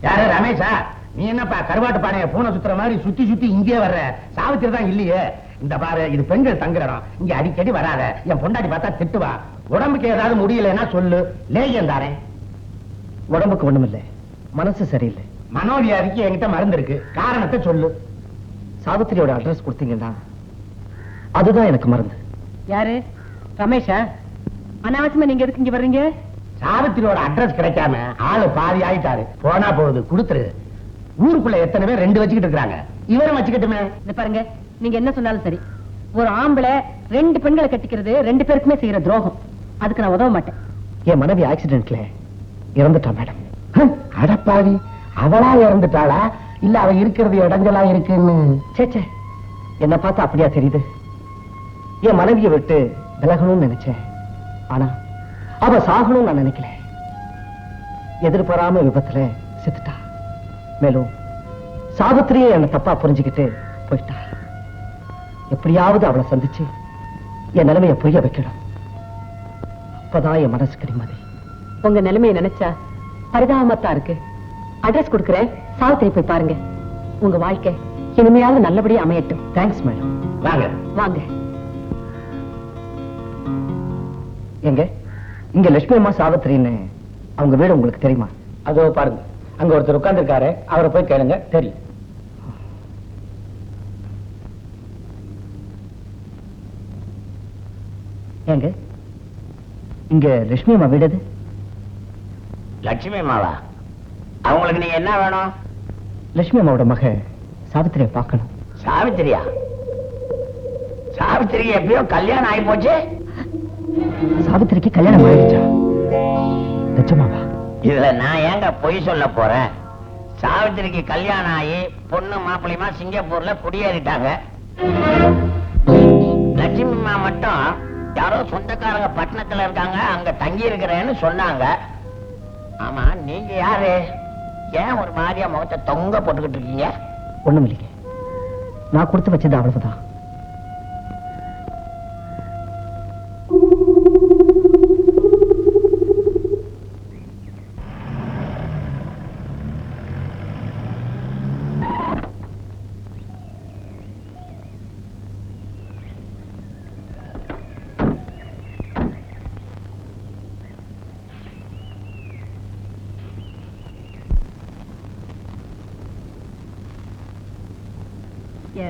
யாரு ரமேஷா? நீ என்னப்பா கருவாட்டு பானைய பூனை சுத்துற மாதிரி சுத்தி சுத்தி இங்கே வர்ற? சாவித்திரி தான் இல்லையே. இந்த பாரு, இது பெண்கள் தங்குற இடம். இங்க அடிக்கடி வராத. என் பொண்டாட்டி பார்த்தா திட்டுவா. உடம்புக்கு ஏதாவது முடியலன்னா சொல்லு, லேகியம் தாரேன். உடம்புக்கு ஒண்ணும் இல்லை, மனசு சரியில்லை. மனோவியாதிக்கு என்கிட்ட மருந்து இருக்கு, காரணத்தை சொல்லு. சாவித்திரியோட அட்ரஸ் கொடுத்தீங்கன்னா அதுதான் எனக்கு மருந்து. யாரு? ரமேஷா? அனாவசியமா நீங்க எதுக்கு இங்க வர்றீங்க? சாவித்திரியோட அட்ரஸ் கிடைக்காம ஆளு பாதி ஆயிட்டாரு. போனா போகுது, கொடுத்துரு. ஊருக்குள்ள எத்தனை பேர் 2 வச்சுக்கிட்டு இருக்காங்க, இவரும் வச்சுக்கிட்டுமே. இது பாருங்க, நீங்க என்ன சொன்னாலும் சரி, ஒரு ஆம்பளை 2 பெண்களை கட்டிக்கிறது 2 பேருக்குமே செய்யற துரோகம். அதுக்கு நான் உதவ மாட்டேன். என் மனைவி ஆக்சிடென்ட்ல இறந்துட்டா மேடம். அடப்பாவி, அவளா இறந்துட்டாளா இல்ல அவ இருக்கிறது இடைஞ்சலா இருக்குன்னு? சேச்சே, என்ன பார்த்தா அப்படியா தெரியுது? என் மனைவியை விட்டு விலகணும்னு நினைச்சேன். ஆனா அவ சாகணும்னு நான் நினைக்கல. எதிர்பாராம விபத்துல செத்துட்டா. மேலும் சாவித்திரியே என்ன தப்பா புரிஞ்சுக்கிட்டு போயிட்டா. எப்படியாவது அவளை சந்திச்சு என் நிலைமையை புரிய வைக்கணும். அப்பதான் என் மனசுக்கு நிம்மதி. உங்க நிலைமையை நினைச்சா பரிதாபமாத்தான் இருக்கு. அட்ரஸ் கொடுக்கிறேன், சாவித்திரி போய் பாருங்க. உங்க வாழ்க்கை இனிமையாவது நல்லபடியா அமையட்டும். Thanks madam. வாங்க வாங்க. எங்க இங்க லட்சுமி அம்மா சாவித்திரின்னு அவங்க வீடு உங்களுக்கு தெரியுமா? அதோ பாருங்க, அங்க ஒருத்தர் உட்கார்ந்து இருக்காரு, அவரை போய் கேளுங்க, தெரியும். ஏங்க இங்க லட்சுமி அம்மா வீடு எது? லட்சுமி அம்மாவா? அவங்களுக்கு நீங்க என்ன வேணும்? லட்சுமி அம்மாவோட மக சாவித்திரியை பார்க்கணும். சாவித்திரியா? சாவித்திரிக்கு எப்பயோ கல்யாணம் ஆகி போச்சு. சாவித்திரிக்கு கல்யாணம் ஆயிடுச்சா? நிஜமாவா? இதுல நான் ஏங்க பொய் சொல்ல போறேன்? சாவித்திரிக்கு கல்யாணம் ஆகி பொண்ணு மாப்பிள்ளையுமா சிங்கப்பூர்ல குடியேறிட்டாங்க. லட்சுமி அம்மா மட்டும் யாரோ சொந்தக்காரங்க பட்டணத்துல இருக்காங்க, அங்க தங்கி இருக்கிறேன்னு சொன்னாங்க. ஆமா, நீங்க யாரு? ஏன் ஒரு மாதிரியா முகத்தை தொங்க போட்டுக்கிட்டு இருக்கீங்க? ஒண்ணும் இல்லைங்க, நான் கொடுத்து வச்சது அவ்வளவுதான்.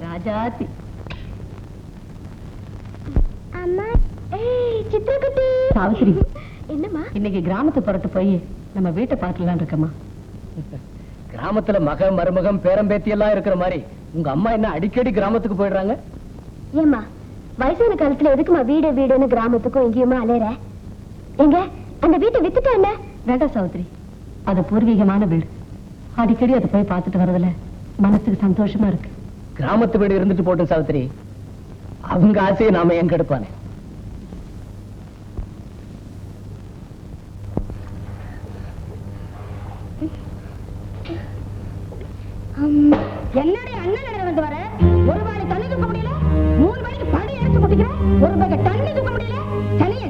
ராஜாத்தி அம்மா, ஏய் சித்திரகுட்டி. சாவித்திரி, என்னம்மா? இன்னைக்கு கிராமத்து புறத்து போய் நம்ம வீட்டை பார்க்கலாம் இருக்கம்மா. கிராமத்துல மக மருமகம் பேரம்பேத்தி எல்லாம் இருக்கிற மாதிரி உங்க அம்மா என்ன அடிக்கடி கிராமத்துக்கு போயிடுறாங்க? ஏம்மா, வயசான காலத்துல எதுக்குமா வீடு வீடுன்னு கிராமத்துக்கும் எங்கேயுமா அலையற? எங்க அந்த வீட்டை வித்துட்டா என்ன? வேண்டாம் சாவித்திரி, அது பூர்வீகமான வீடு. அடிக்கடி அதை போய் பார்த்துட்டு வரதுல மனசுக்கு சந்தோஷமா இருக்கு. கிராமத்து வீடு இருந்துட்டு போட்டு சாவித்திரி, அவங்க ஆசையை நாம ஏன் கெடுப்பானே? என்னடி அண்ணன் வந்து வர? ஒரு வாளி தண்ணி தூக்க முடியல, 3 மணிக்கு படி எடுத்து குடிக்கிற, ஒரு பக்கம் தண்ணி தூக்க முடியல.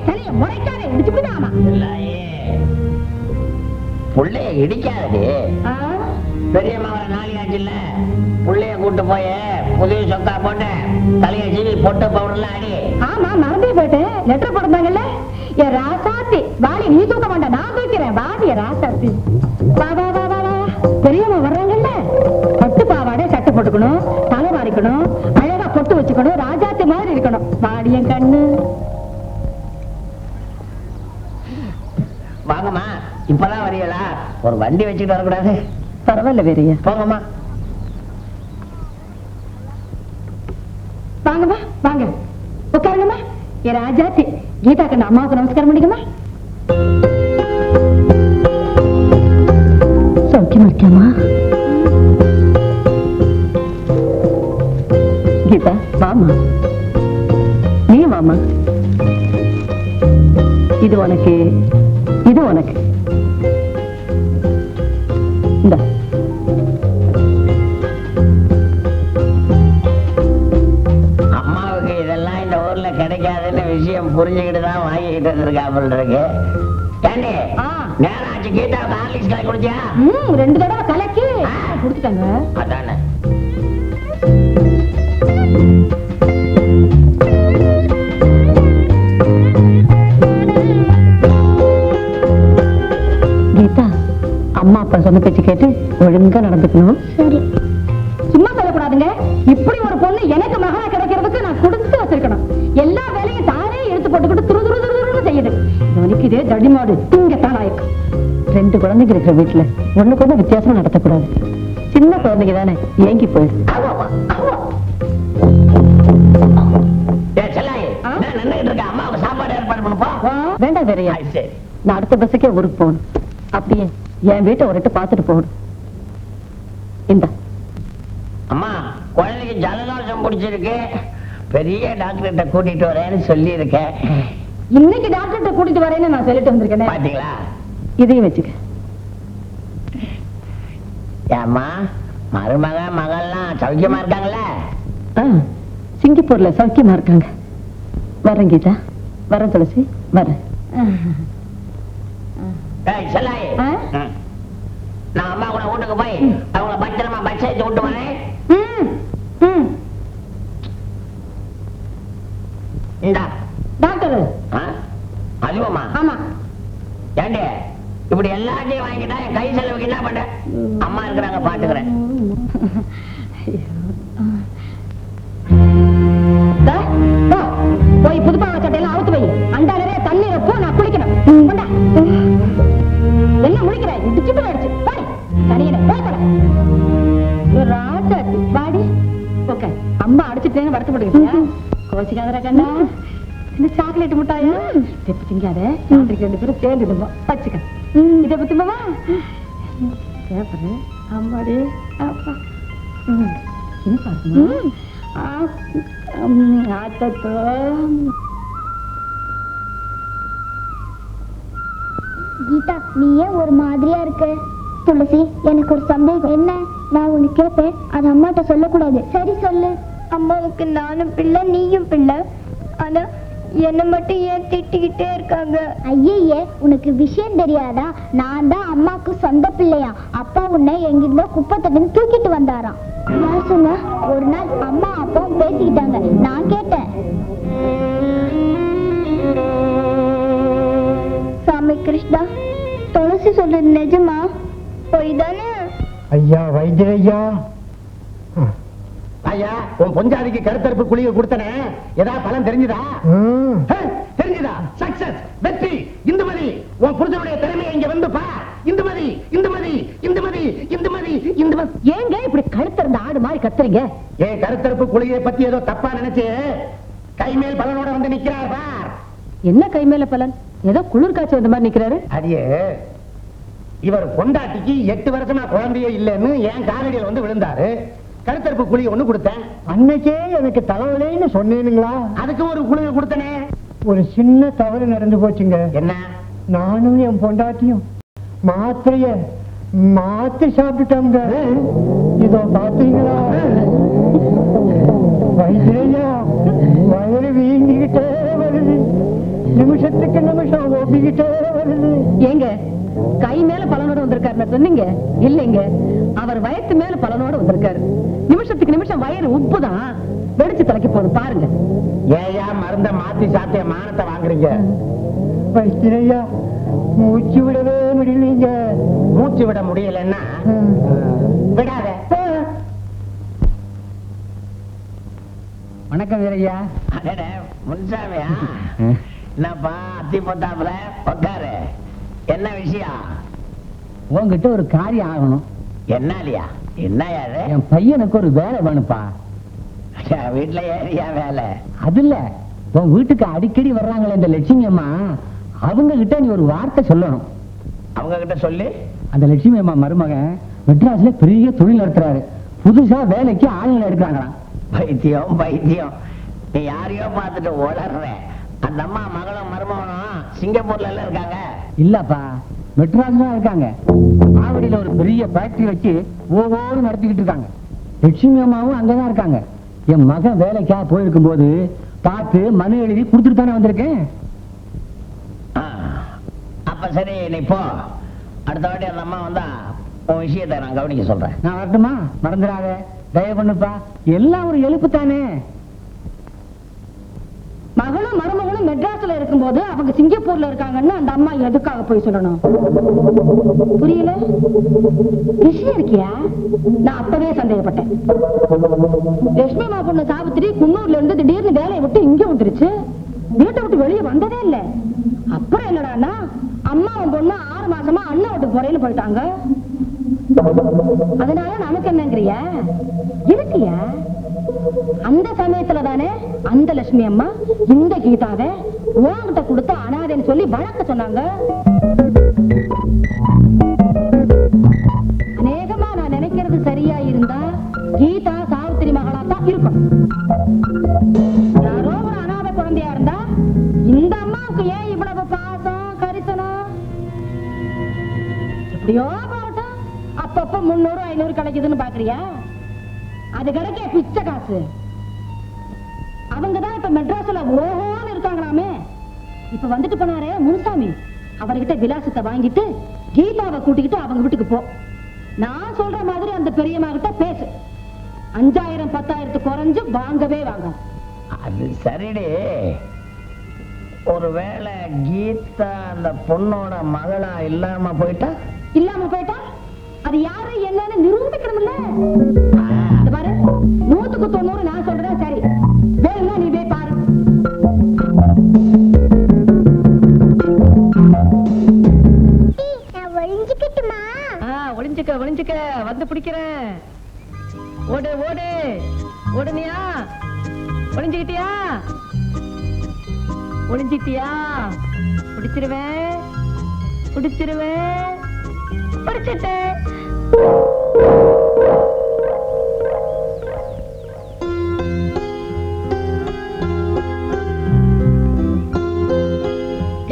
சனிய முறைக்காத, இடிச்சுடாமா. புள்ளைய இடிக்காதே. பெரிய மகர நாளியாச்சு இல்ல, புள்ளைய கூட்டு போய் புது சொக்கா போட்டு தலைய சீவி பொட்டு பவுடர்ல அடி. ஆமா, மறந்தே போயிட்டேன். லெட்டர் போடுறாங்கல்ல, என் ராசாத்தி வாளி நீ தூக்க வேண்டாம், நான் தூக்கிறேன். வாடி ராசாத்தி. வா வா வா வா வா. பெரியம்மா வர்றாங்கல்ல, பட்டு பாவாடை சட்டை போட்டுக்கணும், தலை வாரிக்கணும், அழகா பொட்டு வச்சுக்கணும், ராஜாத்தி மாதிரி இருக்கணும். வாடி என் கண்ணு. வாங்கம்மா, இப்பதான் வரீங்களா? ஒரு வண்டி வச்சுட்டு வரக்கூடாது? பரவாயில்ல வேறையா. போங்கம்மா. வாங்கம்மா வாங்க, உட்காருங்கம்மா. என் ராஜாத்தி. கீதா கண்ணு அம்மாவுக்கு நமஸ்காரம் பண்ணிக்கம்மா. சௌக்கியமா இருக்கியாமா? கீதா வாமா, நீ வாமா. இது உனக்கு, இது உனக்கு. இந்த அம்மாவுக்கு இதெல்லாம் இந்த ஊர்ல கிடைக்காதுன்னு விஷயம் புரிஞ்சுக்கிட்டு தான் வாங்கிக்கிட்டு இருக்காமல் இருக்கு. ஏண்டி, நேரம் என்னாச்சு கீதா ஹார்லிக்ஸ் கலக்கி குடிச்சியா? 2 தடவை கலக்கி குடிச்சிட்டாங்க. அதானே. கீதா, அம்மா அப்பா சொன்ன பேச்சு கேட்டு ஒழுங்கா நடந்துக்கணும். சரி. சும்மா சொல்லக்கூடாதுங்க. இப்படி ஒரு பொண்ணு எனக்கு மகனா கிடைக்கிறதுக்கு நான் கொடுத்து வச்சிருக்கணும். எல்லா வேலையும் தானே எடுத்து போட்டுக்கிட்டு துரு துரு துருன்னு செய்யுது. இவனுக்கு இதே தடிமாடு திங்கத்தான் ஆயிருக்கும். 2 குழந்தைங்க இருக்கிற வீட்டுல ஒண்ணுக்கு ஒண்ணு வித்தியாசமா நடத்தக்கூடாது. சின்ன குழந்தைங்க தானே, ஏங்கி போயிடு. அம்மாவுக்கு சாப்பாடு ஏற்பாடு பண்ணுப்பா. வேண்டாம் வேறையா, சரி. நான் அடுத்த பஸ்ஸுக்கே ஊருக்கு போகணும். அப்படியே என் வீட்டை ஒரு எட்டு பார்த்துட்டு போகணும். இந்த அம்மா, குழந்தைக்கு ஜலதோஷம் பிடிச்சிருக்கு, பெரிய டாக்டர்கிட்ட கூட்டிட்டு வரேன்னு சொல்லி இருக்கேன். இன்னைக்கு டாக்டர்கிட்ட கூட்டிட்டு வரேன்னு நான் சொல்லிட்டு வந்திருக்கேன். பாத்தீங்களா? இதையும் வச்சுக்க. ஏம்மா, மருமக மகள்லாம் சௌக்கியமா இருக்காங்களா? சிங்கப்பூர்ல சௌக்கியமா இருக்காங்க. வரேன் கீதா, வரேன் துளசி, வரேன். செல்லாயி, நான் அம்மா கூட வீட்டுக்கு போய் அவங்கள பத்திரமா பஸ் ஏற்றி விட்டு வரேன். இந்தா டாக்டர். அதுவாமா? ஆமா. ஏண்டி இப்படி எல்லாத்தையும் வாங்கிட்டா என் கை செலவுக்கு என்ன பண்ற? அம்மா இருக்கிறாங்க, பாத்துக்கிறேன். போய் புதுப்பாவை சட்டையெல்லாம் அவுத்து வை. அண்டா நிறைய தண்ணீரை போ, நான் குளிக்கணும். என்ன முடிக்கிறாய்? டிச்சிட்டு அடிச்சு போய் தனியில ராஜாட்டி வாடி. ஓகே, அம்மா அடிச்சுட்டேன்னு வருத்தப்படுகிறீங்க. கோச்சிக்காதரா கண்ணா. இந்த சாக்லேட் முட்டாயா தெப்பு திங்காத. ராத்திரிக்கு 2 பேரும் சேர்ந்துடுவோம். வச்சுக்க. இதை பத்திமாவா கேப்பரு அம்மாடி அப்பா. என்ன பாருமா ஆத்தோ. கீதா, நீ ஏன் ஒரு மாதிரியா இருக்க? துளசி, எனக்கு ஒரு சந்தேகம். என்ன? நான் உனக்கு கேட்பேன், அது அம்மாட்ட சொல்லக்கூடாது. சரி சொல்லு. அம்மாவுக்கு நானும் பிள்ளை, நீயும் பிள்ளை. ஆனா என்ன மட்டும் ஏன் திட்டிக்கிட்டே இருக்காங்க? ஐயே, உனக்கு விஷயம் தெரியாதா? நான் தான் அம்மாவுக்கு சொந்த பிள்ளையா. அப்பா உன்னை எங்கிருந்தோ குப்பை தட்டுன்னு தூக்கிட்டு வந்தாராம். நான் சொன்னா ஒரு நாள் அம்மா அப்பாவும் பேசிக்கிட்டாங்க, நான் கேட்டேன். சாமி கிருஷ்ணா, துளசி சொல்றது நிஜமா? போய் தானே? ஐயா வைத்தியரையா, ஐயா உன் பொஞ்சாதிக்கு கருத்தரப்பு குளிகை கொடுத்தனே, ஏதாவது பலன் தெரிஞ்சுதா? தெரிஞ்சுதா? சக்சஸ், வெற்றி. இந்துமதி, உன் புருஷனுடைய திறமையை இங்க வந்து பார். இந்துமதி, இந்துமதி, இந்துமதி, இந்துமதி, இந்துமதி. ஏங்க இப்படி கழுத்திருந்த ஆடு மாதிரி கத்துறீங்க? ஏன் கருத்தரப்பு குளிகையை பத்தி ஏதோ தப்பா நினைச்சு கைமேல் பலனோட வந்து நிக்கிறார் பார். என்ன கை மேல பலன்? ஏதோ குளிர் காய்ச்சி வந்த மாதிரி நிக்கிறாரு. அடியே, இவர் பொண்டாட்டிக்கு 8 வருஷமா குழந்தையே இல்லைன்னு என் காலடியில் வந்து விழுந்தாரு. கருத்தரப்பு குளிகை ஒண்ணு கொடுத்தேன். அன்னைக்கே எனக்கு தலைவலின்னு சொன்னீங்களா? அதுக்கு ஒரு குளிகை கொடுத்தனே. ஒரு சின்ன தவறு நடந்து போச்சுங்க. என்ன? நானும் என் பொண்டாட்டியும் மாத்திரைய மாத்தி சாப்பிட்டுட்டோங்க. இதோ பாத்தீங்களா? வைத்தியா, வயிறு வீங்கிக்கிட்டே வருது. நிமிஷத்துக்கு நிமிஷம் ஓடிக்கிட்டே வருது. ஏங்க கை மேல பலனோட வந்திருக்காரு சொன்னீங்க இல்லைங்க, அவர் வயத்து மேல பலனோட வந்திருக்காரு. நிமிஷத்துக்கு நிமிஷம் வயிறு உப்புதான் வெடிச்சு தலைக்க போகுது பாருங்க. ஏயா மருந்த மாத்தி சாப்பிட்ட மானத்தை வாங்குறீங்க? வைத்திரையா, மூச்சு விடவே முடியலீங்க. மூச்சு விட முடியலன்னா விடாத. வணக்கம் வீரையா. முன்சாமியா, என்னப்பா அத்தி போட்டாப்புல உட்காரு. என்ன விஷயம்? உங்ககிட்ட ஒரு காரியம் ஆகணும். என்னலியா? என்ன யாரு? என் பையனுக்கு ஒரு வேலை வேணுப்பா. வீட்டுல ஏறியா வேலை? அது இல்ல, உன் வீட்டுக்கு அடிக்கடி வர்றாங்களே இந்த லட்சுமி அம்மா, அவங்க கிட்ட நீ ஒரு வார்த்தை சொல்லணும். அவங்க கிட்ட சொல்லி? அந்த லட்சுமி அம்மா மருமகன் மெட்ராஸ்ல பெரிய தொழில் நடத்துறாரு. புதுசா வேலைக்கு ஆளுங்களை எடுக்கிறாங்களாம். பைத்தியம் பைத்தியம், நீ யாரையோ பார்த்துட்டு ஓடற. அந்த அம்மா மகளும் மருமகனும் சிங்கப்பூர்ல எல்லாம் இருக்காங்க. இல்லப்பா, மெட்ராஸ் தான் இருக்காங்க. ஆவடியில ஒரு பெரிய ஃபேக்டரி வச்சு ஒவ்வொரு நடத்திக்கிட்டு இருக்காங்க. லட்சுமி அம்மாவும் அங்கதான் இருக்காங்க. என் மகன் வேலைக்கா போயிருக்கும் போது பார்த்து மனு எழுதி கொடுத்துட்டு தானே வந்திருக்கேன். அப்ப சரி, நீ போ. அடுத்த வாட்டி அந்த அம்மா வந்தா உன் விஷயத்தை நான் கவனிக்க சொல்றேன். நான் வரட்டுமா? மறந்துடாத, தயவு பண்ணுப்பா. எல்லாம் ஒரு எழுப்பு தானே. மகளும் மருமகளும் மெட்ராஸ்ல இருக்கும்போது அவங்க சிங்கப்பூர்ல இருக்காங்கன்னு அந்த அம்மா எதுக்காக போய் சொல்லணும்? புரியல? விஷயம் இருக்கியா? நான் அப்பவே சந்தேகப்பட்டேன். லட்சுமிமா பொண்ணு சாவித்திரி குன்னூர்ல இருந்து திடீர்னு வேலையை விட்டு இங்க வந்துருச்சு. வீட்டை விட்டு வெளியே வந்ததே இல்ல. அப்புறம் என்னடான்னா அம்மாவும் பொண்ணு 6 மாசமா அண்ணன் வீட்டுக்கு போறேன்னு போயிட்டாங்க. அதனால நமக்கு என்னங்கிறிய இருக்கியா? அந்த சமயத்துல தானே அந்த லட்சுமி அம்மா இந்த கீதாவை உன்கிட்ட கொடுத்து அனாதைன்னு சொல்லி வழக்க சொன்னாங்க. அநேகமா நான் நினைக்கிறது சரியா இருந்தா கீதா சாவித்திரி மகளா தான் இருக்கும். யாரோ ஒரு அனாதை குழந்தையா இருந்தா இந்த அம்மாவுக்கு ஏன் இவ்வளவு பாசம் கரிசனம்? எப்படியோ போகட்டும், அப்பப்ப 300 500 கிடைக்குதுன்னு பாக்குறியா? அது கிடைக்க பிச்சை காசு. அவங்கதான் இப்ப மெட்ராஸ்ல ஓஹோன்னு இருக்காங்களாமே. இப்ப வந்துட்டு போனாரே முனுசாமி, அவர்கிட்ட விலாசத்தை வாங்கிட்டு கீதாவை கூட்டிக்கிட்டு அவங்க வீட்டுக்கு போ. நான் சொல்ற மாதிரி அந்த பெரியம்மா கிட்ட பேசு. 5000 10,000 குறைஞ்சு வாங்கவே வாங்க. அது சரிடே. ஒருவேளை கீதா அந்த பொண்ணோட மகளா இல்லாம போயிட்டா அது யாரு என்னன்னு நிரூபிக்கணும்ல. பாரு, 100க்கு 90 நான் சொல்றேன் சரி. வேணும்னா நீ போய் பாரு. ஒளிஞ்சுக்க வந்து பிடிக்கிறேன். ஓடு ஓடு ஓடுனியா? ஒளிஞ்சுக்கிட்டியா? பிடிச்சிருவேன் பிடிச்சிட்டேன்.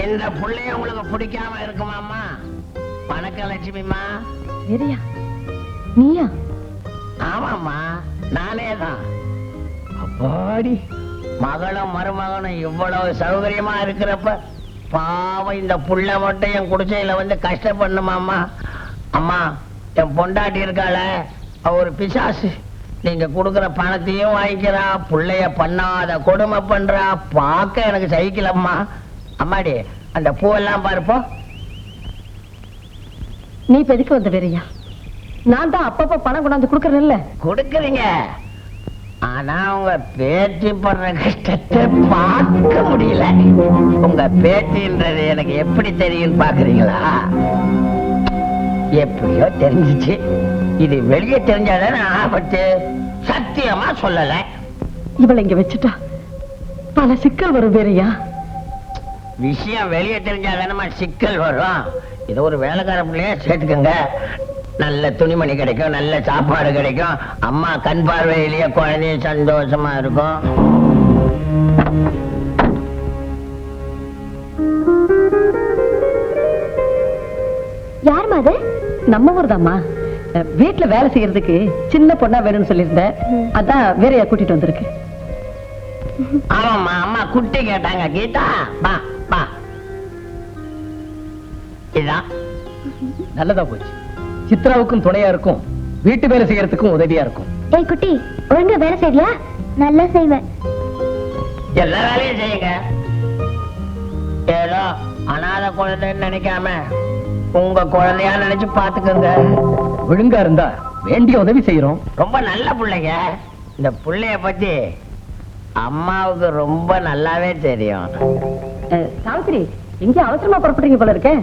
இந்த புள்ளைய உங்களுக்கு பிடிக்காம இருக்குமாமா? வணக்கம் லட்சுமிமா. சரியா? நீயா? ஆமாம்மா, நானே தான். அப்பாடி, மகளும் மருமகனும் இவ்வளவு சௌகரியமா இருக்கிறப்ப பாவம் இந்த புள்ள மட்டும் என் குடிசையில வந்து கஷ்டப்படணுமாம்மா. அம்மா, என் பொண்டாட்டி இருக்காள, அவ ஒரு பிசாசு. நீங்க கொடுக்குற பணத்தையும் வாங்கிக்கிறா, புள்ளைய பண்ணாத கொடுமை பண்றா. பார்க்க எனக்கு சகிக்கலம்மா. அம்மாடி, அந்த பூவெல்லாம் பாருப்போ. நீ பெதுக்க வந்த வேறையா? நான் தான் அப்பப்ப பணம் கொண்டாந்து கொடுக்கறேன்ல. கொடுக்குறீங்க, ஆனா உங்க பேத்தி படுற கஷ்டத்தை பார்க்க முடியல. உங்க பேத்தின்றது எனக்கு எப்படி தெரியும் பாக்குறீங்களா? எப்படியோ தெரிஞ்சிச்சு. இது வெளியே தெரிஞ்சாதானே ஆபத்து. சத்தியமா சொல்லல. இவளை இங்க வச்சுட்டா பல சிக்கல் வரும் வேறையா? விஷயம் வெளியே தெரிஞ்சாதானமா சிக்கல் வரும். இது ஒரு வேலைக்கார பிள்ளைய சேர்த்துக்கங்க. நல்ல துணிமணி கிடைக்கும், நல்ல சாப்பாடு கிடைக்கும். அம்மா கண் பார்வையிலேயே குழந்தைய சந்தோஷமா இருக்கும். யார் அது? நம்ம ஊர்தாம்மா. வீட்டுல வேலை செய்யறதுக்கு சின்ன பொண்ணா வேணும்னு சொல்லியிருந்தேன். அதான் வேறையா கூட்டிட்டு வந்திருக்கு. ஆமாம்மா, அம்மா குட்டி கேட்டாங்க. கீதா பா பா. இதான் நல்லதா போச்சு. சித்ராவுக்கும் துணையா இருக்கும், வீட்டு வேலை செய்யறதுக்கும் உதவியா இருக்கும். ஏய் குட்டி, ஒழுங்கா வேலை செய்வியா? நல்லா செய்வேன். எல்லா வேலையும் செய்யுங்க. ஏதோ அனாதை குழந்தைன்னு நினைக்காம உங்க குழந்தையா நினைச்சு பாத்துக்கோங்க. ஒழுங்கா இருந்தா வேண்டிய உதவி செய்யறோம். ரொம்ப நல்ல பிள்ளைங்க. இந்த பிள்ளைய பத்தி அம்மாவுக்கு ரொம்ப நல்லாவே தெரியும். சாவித்திரி, எங்க அவசரமா புறப்படுறீங்க போல இருக்கேன்.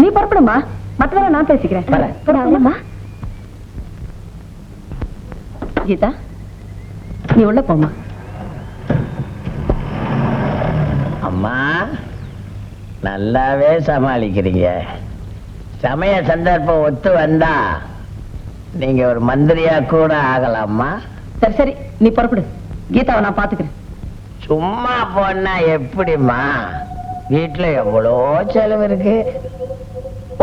நீ புறப்படுமா, மற்றவரை நான் பேசிக்கிறேன். கீதா, நீ உள்ள போமா. அம்மா, நல்லாவே சமாளிக்கிறீங்க. சமய சந்தர்ப்பம் ஒத்து வந்தா நீங்க ஒரு மந்திரியா கூட ஆகலாமா? சரி சரி, நீ புறப்படு. கீதாவை நான் பாத்துக்கிறேன். சும்மா போனா எப்படிமா? வீட்டுல எவ்வளோ செலவு இருக்கு.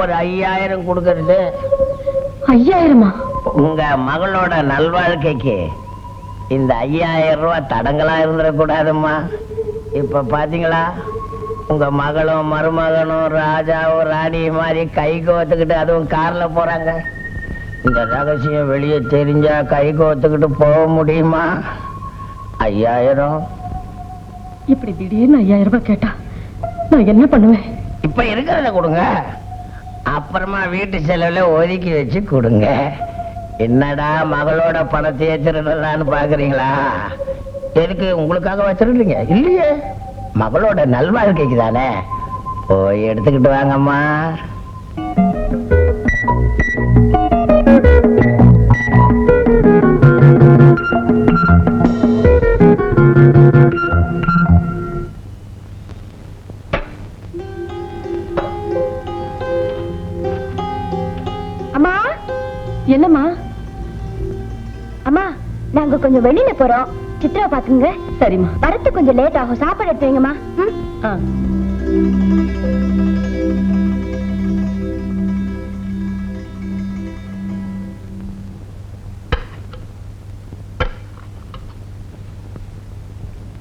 ஒரு 5000 கொடுக்கறது. 5000? உங்க மகளோட நல்வாழ்க்கைக்கு இந்த 5000 ரூபாய் தடங்களா இருந்துடக்கூடாதும்மா. இப்ப பாத்தீங்களா, உங்க மகளும் மருமகனும் ராஜாவும் ராணி மாதிரி கை கோத்துக்கிட்டு அதுவும் கார்ல போறாங்க. இந்த ரகசியம் வெளியே தெரிஞ்சா கை கோத்துக்கிட்டு போக முடியுமா? 5000. இப்படி திடீர்னு 5000 ரூபாய் கேட்டா நான் என்ன பண்ணுவேன்? இப்ப இருக்கிறத கொடுங்க, அப்புறமா வீட்டு செலவுல ஒதுக்கி வச்சு கொடுங்க. என்னடா மகளோட பணத்தையே திருடலான்னு பாக்குறீங்களா? எதுக்கு உங்களுக்காக வச்சிருக்கீங்க? இல்லையே, மகளோட நல்வாழ்க்கைக்கு தானே. போய் எடுத்துக்கிட்டு வாங்கம்மா. அம்மா, என்னம்மா? அம்மா, நாங்க கொஞ்சம் வெளியில போறோம். சித்ரா பாத்துங்க. சரிம்மா. வரத்து கொஞ்சம் லேட் ஆகும். சாப்பாடு எடுத்து வைங்கம்மா. ஆ.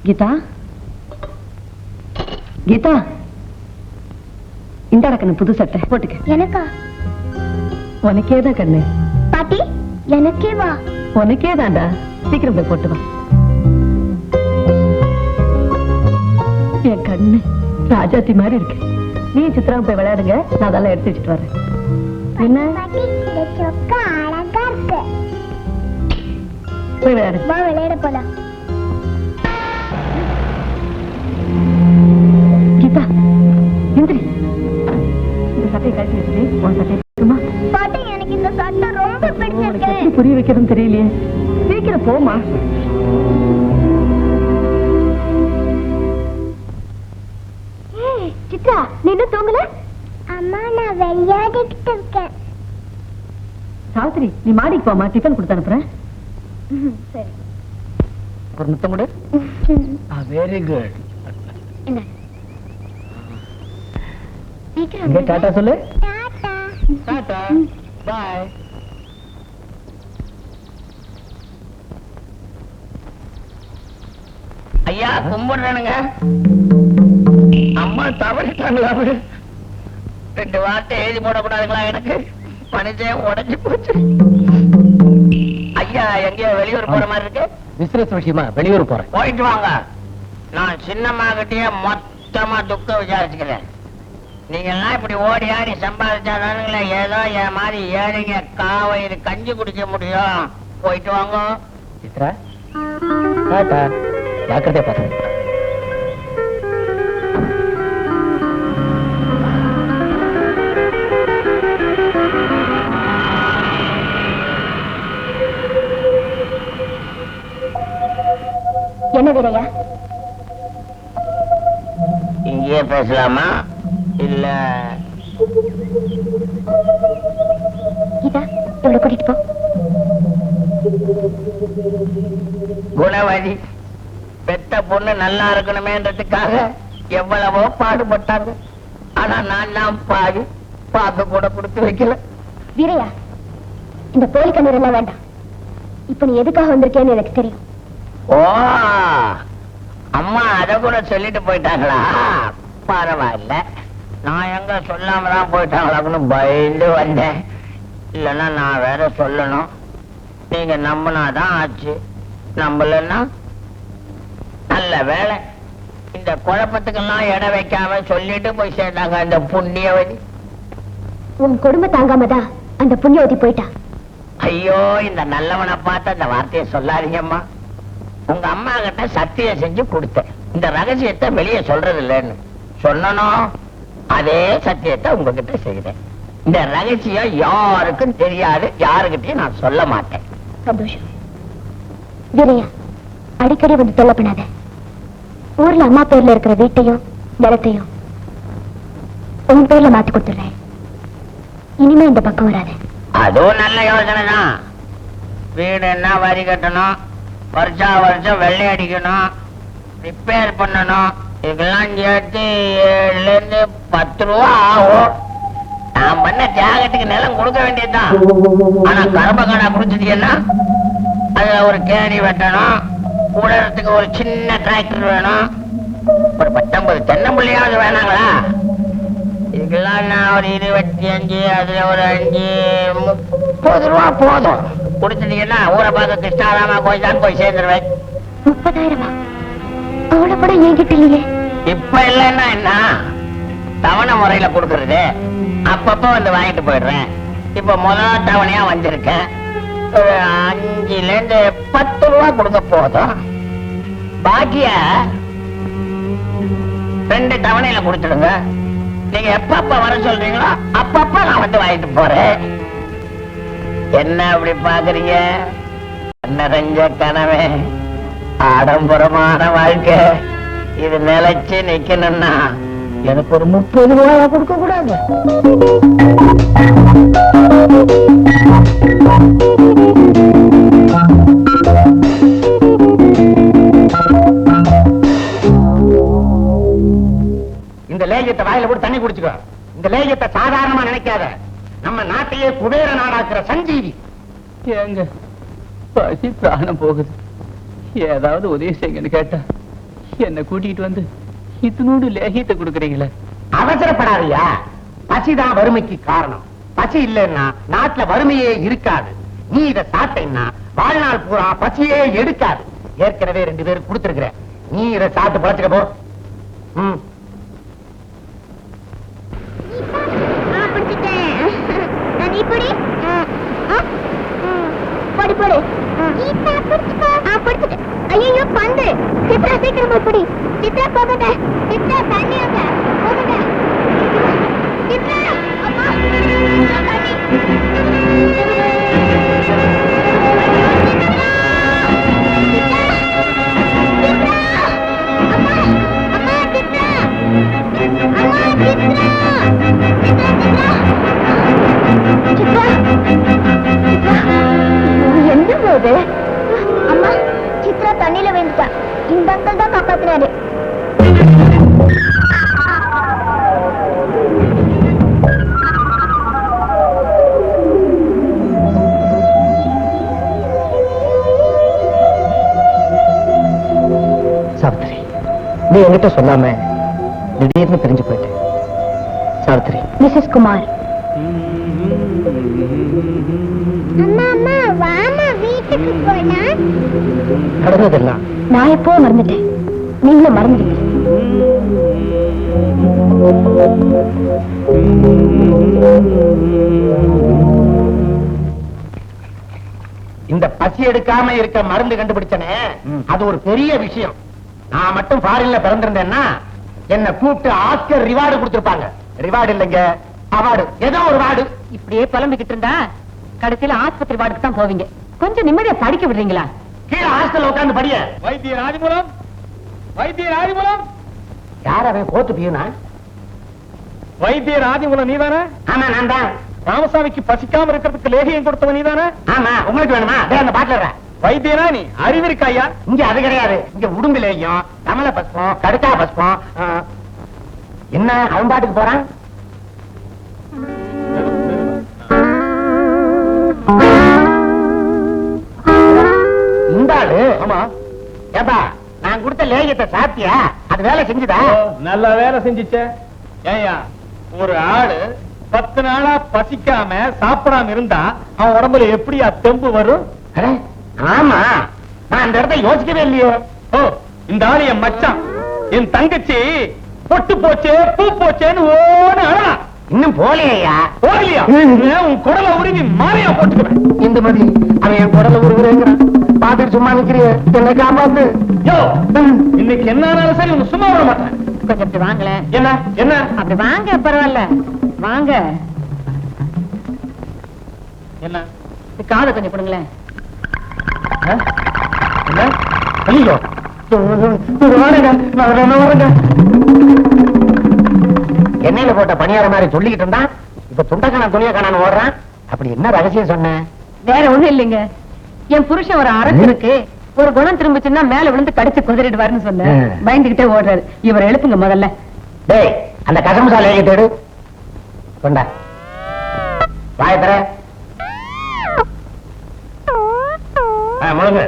கீதா, கீதா, இந்த கண்ணு புது சட்டை போட்டுக்க. எனக்கா? உனக்கேதான் கண்ணு. பாட்டி, எனக்கே வா. உனக்கே தாண்டா. சீக்கிரம் போய் போட்டு வா. என் கண்ணு ராஜாத்தி மாதிரி இருக்கு. நீ சித்ராவும் போய் விளையாடுங்க, நான் அதெல்லாம் எடுத்து வச்சுட்டு வரேன். என்ன பாட்டி, இந்த சொக்கா அழகா இருக்கு. போய் விளையாடு. வா, விளையாட போலாம். கீதா, இந்திரி, இந்த சட்டையை கழட்டி வச்சுட்டு உன் சட்டையை இருக்குமா? பாட்டி, எனக்கு இந்த சட்டை ரொம்ப உனக்கு பிடிச்சிருக்கு. எப்படி புரிய வைக்கிறதுன்னு தெரியலையே. சீக்கிரம் போமா. சித்ரா, நீ இன்னும் தூங்கல? அம்மா, நான் விளையாடிக்கிட்டு இருக்கேன். சாவித்திரி, நீ மாடிக்கு போமா, டிஃபன் கொடுத்து அனுப்புறேன். சரி. ஒரு முத்தம் கொடு. Very good. என்ன? சீக்கிரம் இங்கே டாட்டா சொல்லு. டாடா. டாடா, பாய். ஐயா கும்பிடுறானுங்க. அம்மா தவறிட்டாங்களா? 2 வார்த்தை எழுதி போடக்கூடாதுங்களா? எனக்கு மனுஷன் உடைஞ்சு போச்சு. ஐயா எங்கேயோ வெளியூர் போற மாதிரி இருக்கு. பிசினஸ் விஷயமா வெளியூர் போறேன். போயிட்டு வாங்க. நான் சின்னம்மா கிட்டயே மொத்தமா துக்க விசாரிச்சுக்கிறேன். நீங்க எல்லாம் இப்படி ஓடி ஆடி சம்பாதிச்சாதானுங்களே ஏதோ என் மாதிரி ஏழைங்க காவயிறு கஞ்சி குடிக்க முடியும். போயிட்டு வாங்க. சித்ரா, டாட்டா. ஜாக்கிரதையா பாருங்க. என்ன வீரையா? இங்கேயே பேசலாமா இல்ல? கீதா, இவளை கூட்டிட்டு போ. குணவதி பெத்த பொண்ணு நல்லா இருக்கணுமேன்றதுக்காக எவ்வளவோ பாடுபட்டாங்க. ஆனா நான் தான் பாதி பார்க்க கூட கொடுத்து வைக்கல. வீரையா, இந்த போலி கண்ணீர் எல்லாம் வேண்டாம். இப்ப நீ எதுக்காக வந்திருக்கேன்னு எனக்கு தெரியும். ஓ, அம்மா அத கூட சொல்லிட்டு போயிட்டாங்களா? பரவாயில்ல. நான் எங்க சொல்லாம தான் போயிட்டாங்களான்னு பயந்து வந்தேன். இல்லைன்னா நான் வேற சொல்லணும். நீங்க நம்பினாதான் ஆச்சு, நம்பலன்னா நல்ல வேலை. இந்த குழப்பத்துக்கெல்லாம் இடம் வைக்காம சொல்லிட்டு போய் சேர்ந்தாங்க அந்த புண்ணியவதி. உன் கொடுமை தாங்காமதான் அந்த புண்ணியவதி போயிட்டா. ஐயோ, இந்த நல்லவனை பார்த்து அந்த வார்த்தையை சொல்லாதீங்கம்மா. உங்க அம்மா கிட்ட சத்தியம் செஞ்சு கொடுத்தேன், இந்த ரகசியத்தை வெளியே சொல்றது இல்லைன்னு. சொன்னனும் அதே சத்தியத்தை உங்ககிட்ட செய்தேன். இந்த ரகசியம் யாருக்கும் தெரியாது, யாருக்கிட்டையும் நான் சொல்ல மாட்டேன். சந்தோஷம். வீரையா, அடிக்கடி வந்து தொல்லை பண்ணாத. ஊர்ல அம்மா பேர்ல இருக்கிற வீட்டையும் நிலத்தையும் உன் பேர்ல மாத்தி கொடுத்துடுறேன். இனிமே இந்த பக்கம் வராது. அதுவும் நல்ல யோசனை தான். வீடு என்ன வரி கட்டணும், வருஷம் வெள்ளை அடிக்கணும், ரிப்பேர் பண்ணணும். இதெல்லாம் சேர்த்து 7 to 10 ரூபா ஆகும். நான் பண்ண தியாகத்துக்கு நிலம் கொடுக்க வேண்டியதுதான். ஆனா கரும்பு கடை குடிச்சிட்டீங்கன்னா அதுல ஒரு கேணி வெட்டணும், உடறதுக்கு ஒரு சின்ன டிராக்டர் வேணும், ஒரு 19 தென்னம்பிள்ளையாவது வேணாங்களா? இதுக்கெல்லாம் நான் ஒரு 25, அதுல ஒரு 5, 30 ரூபா போதும். கொடுத்துட்டீங்கன்னா ஊரை பார்க்க கிருஷ்ணாராமா கோயில் தான் போய் சேர்ந்துருவேன். 30,000? அவ்வளவு கூட என்கிட்ட இல்லையே. இப்ப இல்லைன்னா என்ன, தவணை முறையில கொடுக்கறது. அப்பப்ப வந்து வாங்கிட்டு போயிடுறேன். இப்ப முதல் தவணையா வந்திருக்கேன். ஒரு 5ல இருந்து 10 ரூபா கொடுக்க போதும். பாக்கிய 2 தவணையில கொடுத்துடுங்க. நீங்க எப்பப்ப வர சொல்றீங்களோ அப்பப்ப நான் வந்து வாங்கிட்டு போறேன். என்ன அப்படி பாக்குறீங்க? நிறைஞ்ச கனவே, ஆடம்பரமான வாழ்க்கை, இது நிலைச்சு நிக்கணும்னா எனக்கு ஒரு 30 ரூபாய் கொடுக்க கூடாது. இந்த லேகியத்தை வாயில போட்டு தண்ணி குடிச்சுக்கோ. இந்த லேகியத்தை சாதாரணமா நினைக்காத. நம்ம நாட்டையே குபேர நாடாக்குற சஞ்சீவி. ஏங்க பசி பிராணம் போகுது, ஏதாவது உதவி செய்யுங்கன்னு கேட்டா என்ன கூட்டிட்டு வந்து இத்தனோடு லேகியத்தை கொடுக்குறீங்களே. அவசரப்படாதியா. பசிதான் வறுமைக்கு காரணம். பசி இல்லைன்னா நாட்டுல வறுமையே இருக்காது. நீ இதை சாப்பிட்டேன்னா வாழ்நாள் பூரா பசியே எடுக்காது. ஏற்கனவே 2 பேருக்கு கொடுத்திருக்கிற. நீ இதை சாப்பிட்டு பழச்சுக்க போ. ஐயோ பந்து சித்ரா சீக்கிரமா பிடி. சித்ரா போகட்ட, சித்ரா தண்ணி அங்க போகட்ட. சித்ரா அம்மா தண்ணி. எந்த போது அம்மா சித்ரா தண்ணியில விழுந்துட்டா. இந்த அங்கிள் தான் காப்பாத்தினாரு. சாவித்திரி, நீ என்கிட்ட சொல்லாம திடீர்னு பிரிஞ்சு போயிட்டேன். சாவித்திரி. மிஸ்ஸஸ் குமார். அம்மா அம்மா வாமா வீட்டுக்கு போலாம். கடந்ததெல்லாம் நான் எப்போ மறந்துட்டேன், நீங்களும் மறந்துட்டீங்க. இந்த பசி எடுக்காம இருக்க மருந்து கண்டுபிடிச்சனே, அது ஒரு பெரிய விஷயம். நான் மட்டும் ஃபாரின்ல பிறந்திருந்தேன்னா என்ன கூப்பிட்டு ஆஸ்கர் ரிவார்டு கொடுத்திருப்பாங்க. ரிவார்டு இல்லைங்க, அவார்டு. ஏதோ ஒரு வார்டு. இப்படியே புலம்பிக்கிட்டு இருந்தா கடைசியில ஆஸ்பத்திரி வார்டுக்கு தான் போவீங்க. கொஞ்சம் நிம்மதியா படிக்க விடுறீங்களா? கீழே ஹாஸ்டல் உட்கார்ந்து படிய. வைத்திய ராஜமுலம், வைத்திய ராஜமுலம். யார் அவன் கோத்து பியூனா? வைத்திய ராஜமுலம் நீதானே? ஆமா நான் தான். ராமசாமிக்கு பசிக்காம இருக்கிறதுக்கு லேகியம் கொடுத்தவன் நீதானே? ஆமா. உங்களுக்கு வேணுமா? அந்த பாட்டில வைத்தியனா நீ அறிவிருக்கா ஐயா? இங்க அது கிடையாது. இங்க உடும்பிலேயும் கமல பஸ்பம், கடுக்கா பஸ்பம். என்ன அவன் பாட்டுக்கு போறான்? இந்த ஆளு. ஆமா. ஏப்பா நான் கொடுத்த லேகியத்தை சாப்பிட்டியா? அது வேலை செஞ்சுதா? நல்ல வேலை செஞ்சுச்ச. ஏய்யா, ஒரு ஆளு 10 நாளா பசிக்காம சாப்பிடாம இருந்தா அவன் உடம்புல எப்படியா தெம்பு வரும்? அடே, ஆமா. நான் அந்த இடத்த யோசிக்கவே இல்லையே. ஓ, இந்த ஆளு என் மச்சான். என் தங்கச்சி பொட்டு போச்சே பூ போச்சேன்னு ஓன்னு அழலாம். இன்னும் போலையா? போகலையா? உன் குடலை உருவி மாலையா போட்டுக்குவேன். இந்த மாதிரி அவன் என் குடல உருவுறேங்கிறான். பாத்துட்டு சும்மா நிக்கிறிய, என்ன காப்பாத்து. யோ, இன்னைக்கு என்ன ஆனாலும் சரி உன்னை சும்மா விட மாட்டேன். கொஞ்சம் இப்படி வாங்கல. என்ன என்ன? அப்படி வாங்க, பரவாயில்ல வாங்க. என்ன காதை கொஞ்சம் கொடுங்களேன். என்ன? ஐயோ, எண்ணெயில போட்ட பணியார மாதிரி சொல்லிக்கிட்டு இருந்தான். இப்ப துண்டக்கான துணிய காணான்னு ஓடுறான். அப்படி என்ன ரகசியம் சொன்ன? வேற ஒண்ணும் இல்லைங்க. என் புருஷன் ஒரு அரசனுக்கு ஒரு குணம் திரும்பிச்சுன்னா மேல விழுந்து கடிச்சு குதிரிடுவாருன்னு சொன்ன. பயந்துகிட்டே ஓடுறாரு. இவர் எழுப்புங்க முதல்ல. டேய், அந்த கசமுசா லேகியத்தை எடு. கொண்டா, வாய தர. முழுங்கு.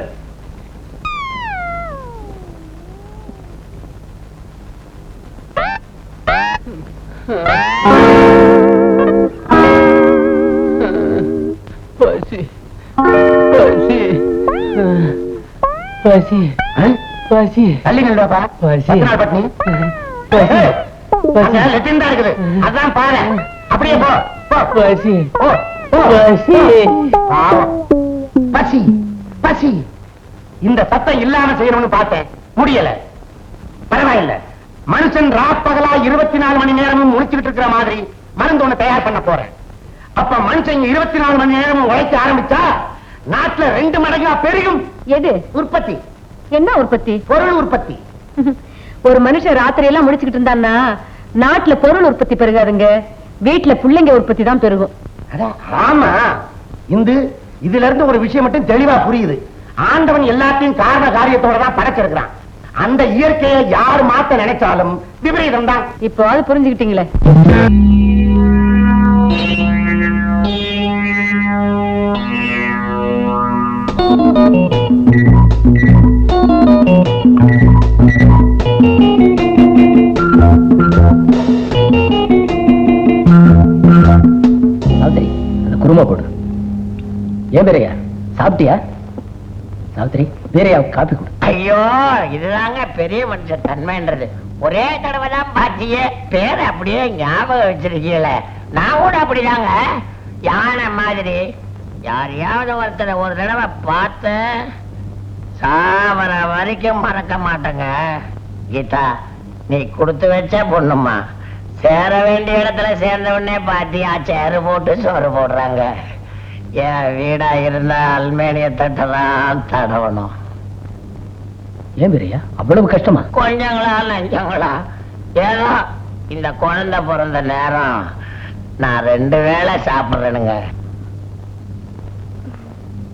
பசி பசி பசி பசி தள்ளி நில்லுப்பா. பசி. எத்தனை நாள் பட்டினி? பசி அங்க லெட்டின் தான் இருக்குது. அதான் பாரு. அப்படியே போ. போ. பசி போ. போ. பசி பாவம். பசி பசி. இந்த சத்தம் இல்லாம செய்யணும்னு பார்த்தேன், முடியல. பரவாயில்ல, மனுஷன் ராப்பகலா 24 மணி நேரமும் முடிச்சுக்கிட்டு இருக்கிற மாதிரி மருந்து ஒண்ணு தயார் பண்ண போறேன். அப்ப மனுஷன் 24 மணி நேரமும் உழைக்க ஆரம்பிச்சா நாட்டுல 2 மடங்கா பெருகும். எது உற்பத்தி, என்ன உற்பத்தி? பொருள் உற்பத்தி. ஒரு மனுஷன் ராத்திரி எல்லாம் முடிச்சுக்கிட்டு இருந்தான்னா நாட்டுல பொருள் உற்பத்தி பெருகாதுங்க, வீட்டுல பிள்ளைங்க உற்பத்தி தான் பெருகும். ஆமா, இதுல இருந்து ஒரு விஷயம் மட்டும் தெளிவா புரியுது. ஆண்டவன் எல்லாத்தையும் காரண காரியத்தோட தான் படைச்சிருக்கிறான். அந்த இயற்கையை யார் மாத்த நினைச்சாலும் விபரீதம் தான். இப்போ அது புரிஞ்சுக்கிட்டீங்களே. சாவித்திரி, அந்த குருமா போடு. ஏன் பேரையா சாப்பிட்டியா? சாவித்திரி, பேரையா காப்பி கொடு. ஐயோ, இதுதாங்க பெரிய மனுஷன் தன்மைன்றது. ஒரே தடவை தான் பாத்தியே, பேரை அப்படியே ஞாபகம் வச்சிருக்கீங்கள. நான் கூட அப்படிதாங்க, யானை மாதிரி யாரையாவது ஒருத்தரை ஒரு தடவை பார்த்து சாவர வரைக்கும் மறக்க மாட்டேங்க. கீதா, நீ கொடுத்து வச்ச பொண்ணுமா, சேர வேண்டிய இடத்துல சேர்ந்த உடனே பாத்தியா சேரு போட்டு சோறு போடுறாங்க. என் வீடா இருந்தா அல்மேனிய தட்டதான் தடவணும். ஏன் பேரையா அவ்வளவு கஷ்டமா? கொஞ்சங்களா நஞ்சங்களா, ஏதோ இந்த குழந்தை பிறந்த நேரம் நான் 2 வேளை சாப்பிடுறேனுங்க.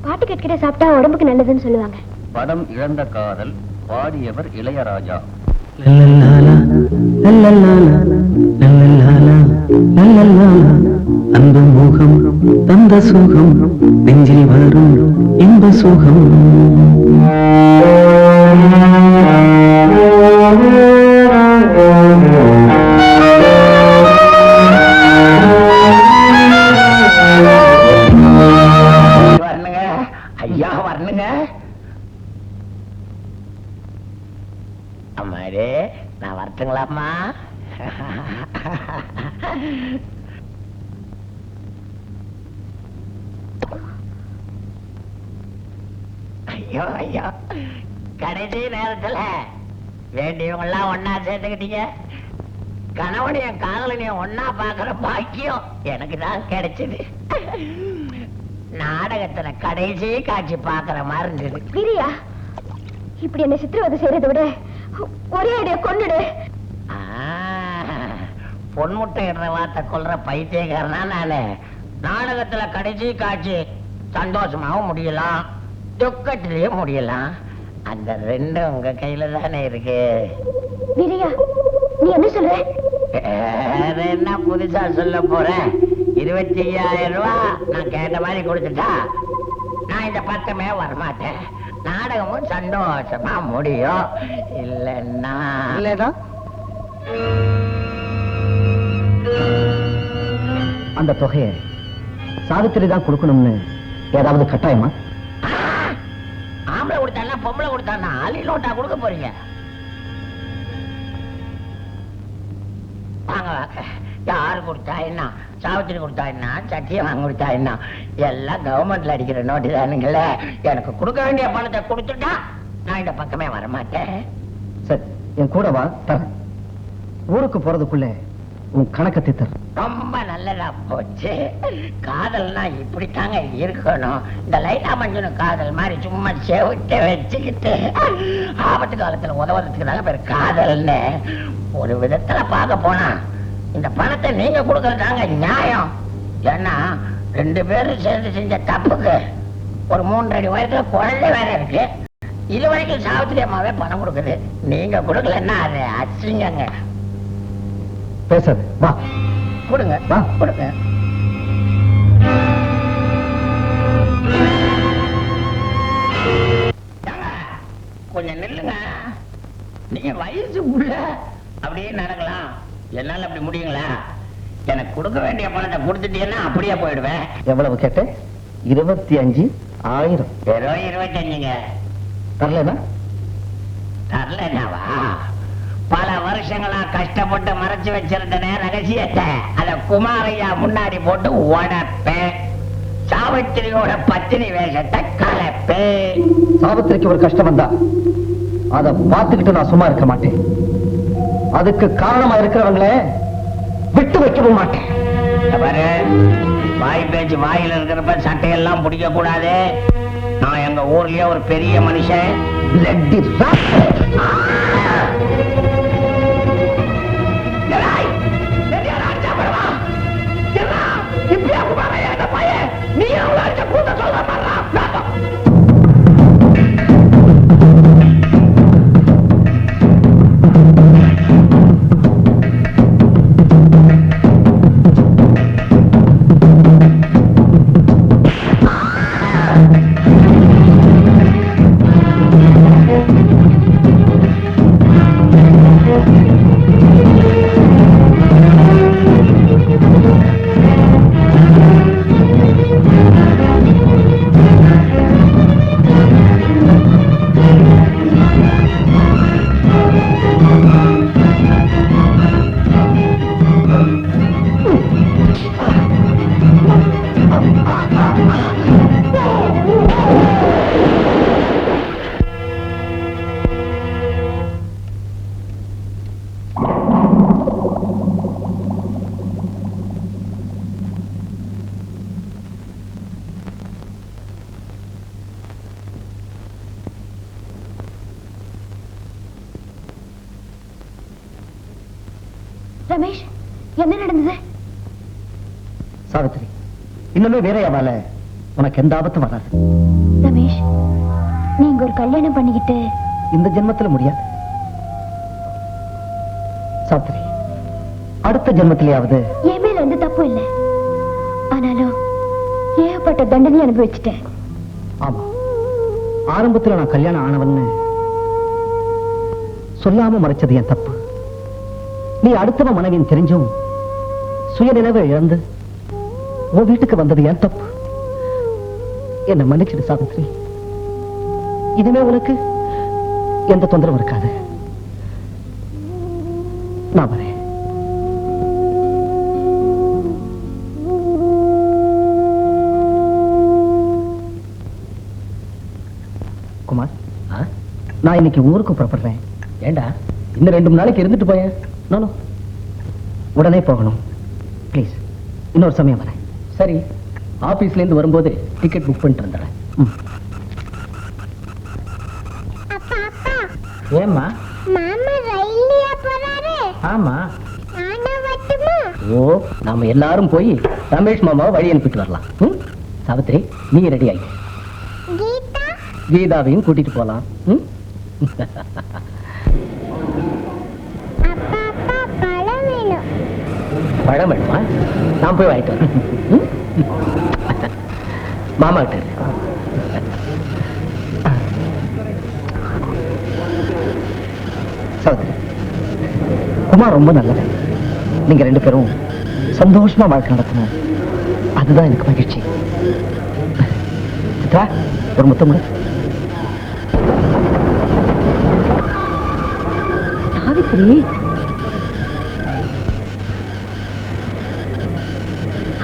பாட்டு கேட்கிற சாப்பிட்டா உடம்புக்கு நல்லதுன்னு சொல்லுவாங்க. படம் இழந்த காதல், பாடியவர் இளையராஜா. அந்த முகம் தந்த சுகம், நெஞ்சில் வரும் இன்ப சுகம். வரணுங்க ஐயா, வரணுங்க. அம்மாடே, நான் வரட்டுங்களாம்மா? ஐயோ ஐயோ, கடைசி நேரத்துல வேண்டியவங்க எல்லாம் ஒன்னா சேர்த்துக்கிட்டீங்க. கணவனையும் காதலனையும் ஒன்னா பாக்குற பாக்கியம் எனக்கு தான் கிடைச்சது. நாடகத்துல கடைசி காட்சி பாக்குற மாதிரி இருந்தது. பிரியா, இப்படி என்ன சித்திரவதை செய்யறதை விட ஒரே அடியா கொன்னுடு. பொன்முட்டை இடுற வார்த்தை கொல்ற பைத்தியக்காரனா நானு. நாடகத்துல கடைசி காட்சி சந்தோஷமாவும் முடியலாம், துக்கத்திலேயே முடியலாம். அந்த 2 உங்க கையில தானே இருக்கு. பிரியா, நீ என்ன சொல்ற? வேற என்ன புதுசா சொல்ல போறேன்? 25,000 ரூபாய் நான் கேட்ட மாதிரி கொடுத்துட்டா நான் இந்த பக்கமே வரமாட்டேன். நாடகமும் சந்தோஷமா முடியும். இல்லன்னா அந்த தொகையை சாவித்திரி தான் கொடுக்கணும்னு ஏதாவது கட்டாயமா? ஆம்பளை கொடுத்தானா பொம்பளை கொடுத்தானா ஆளி நோட்டா கொடுக்க போறீங்க? வாங்க வாங்க, யாரு கொடுத்தா என்ன, சாவித்திரி கொடுத்தா என்ன, சத்தியவாங்க கொடுத்தா என்ன, எல்லாம் கவர்மெண்ட்ல அடிக்கிற நோட்டு தானுங்களே. எனக்கு கொடுக்க வேண்டிய பணத்தை கொடுத்துட்டா நான் இந்த பக்கமே வரமாட்டேன். சரி, என் கூட வா, தரேன். ஊருக்கு போறதுக்குள்ள உன் கணக்கை தீர்த்தர். ரொம்ப நல்லதா போச்சு. காதல்னா இப்படித்தாங்க இருக்கணும். இந்த லைலா மஞ்சள் காதல் மாதிரி சும்மா செவிட்ட வச்சுக்கிட்டு ஆபத்து காலத்துல உதவுறதுக்கு நல்ல பேர் காதல்னு. ஒரு விதத்துல பார்க்க போனா இந்த பணத்தை நீங்க கொடுக்கறதாங்க நியாயம். ஏன்னா 2 பேரும் சேர்ந்து செஞ்ச தப்புக்கு ஒரு 3 அடி உயரத்துல குழந்தை வேற இருக்கு. இது வரைக்கும் சாவித்திரி அம்மாவே பணம் கொடுக்குது. நீங்க கொடுக்கலன்னா அது அசிங்கங்க. பேசாது, வா கொடுங்க, வா. கொடுங்க. கொஞ்சம் நில்லுங்க. நீங்க வயசு புள்ள அப்படியே நடக்கலாம். என்னால அப்படி முடியுங்களா? எனக்கு கொடுக்க வேண்டிய பணத்தை கொடுத்துட்டீங்கன்னா அப்படியே போயிடுவேன். எவ்வளவு கேட்ட? 25,000. வெறும் 25ங்க. தரலனா? தரலனாவா? பல வருஷங்களா கஷ்டப்பட்டு மறைச்சு வச்சிருந்தனே ரகசியத்தை, அத குமாரையா முன்னாடி போட்டு உடப்பேன். சாவித்திரியோட பத்தினி வேஷத்தை கலப்பேன். சாவித்திரிக்கு ஒரு கஷ்டம் வந்தா அதை பார்த்துக்கிட்டு நான் சும்மா இருக்க மாட்டேன். அதுக்கு காரணமா இருக்கிறவங்களே விட்டு வைக்கவும் மாட்டேன். பாரு, வாய் பேச்சு வாயில இருக்கிறப்ப சட்டையெல்லாம் பிடிக்க கூடாது. நான் எங்க ஊர்லயே ஒரு பெரிய மனுஷன். நீ அவ்வளவு கூட்ட சொல்ல ரமேஷ், என்ன நடந்தது? சாவித்திரி, இன்னுமே வேற யாவால உனக்கு எந்த ஆபத்தும் வராது. ரமேஷ், நீங்க ஒரு கல்யாணம் பண்ணிக்கிட்டு இந்த ஜென்மத்துல முடியாது. சாவித்திரி, அடுத்த ஜென்மத்திலேயாவது. என் மேல எந்த தப்பும் இல்லை. ஆனாலும் ஏகப்பட்ட தண்டனை அனுபவிச்சுட்டேன். ஆமா, ஆரம்பத்துல நான் கல்யாணம் ஆனவன்னு சொல்லாம மறைச்சது என் தப்பு. நீ அடுத்தவ மனைவியின் தெரிஞ்சும் சுயநினைவை இழந்து உன் வீட்டுக்கு வந்தது என் தப்பு. என்ன மன்னிச்சிடு சாவித்திரி. இனிமே உனக்கு எந்த தொந்தரவும் இருக்காது. நான் வரேன். குமார், நான் இன்னைக்கு ஊருக்கு புறப்படுறேன். ஏண்டா இன்னும் 2 நாளைக்கு இருந்துட்டு போயேன். நானும் உடனே போகணும். ப்ளீஸ், இன்னொரு சமயம் வரேன். சரி, ஆபீஸ்ல இருந்து வரும்போது டிக்கெட் புக் பண்ணிட்டு வந்துடுறேன். ஏம்மா? மாமா ரயில்லையா போறாரு? ஆமா. நானும் வரட்டுமா? ஓ, நாம எல்லாரும் போய் ரமேஷ் மாமாவை வழி அனுப்பிட்டு வரலாம். சாவித்திரி, நீ ரெடி ஆகி கீதா? கீதாவையும் கூட்டிட்டு போலாம். அப்பா பழம் வேணும். பழம் வேணுமா? நான் போய் வாங்கிட்டு வரேன். மாமா கிட்ட இரு. சகோதரி, குமார் ரொம்ப நல்லது. நீங்க 2 பேரும் சந்தோஷமா வாழ்க்கை நடத்தணும். அதுதான் எனக்கு மகிழ்ச்சி. சித்ரா, ஒரு முத்தம் கொடு. சாவித்திரி,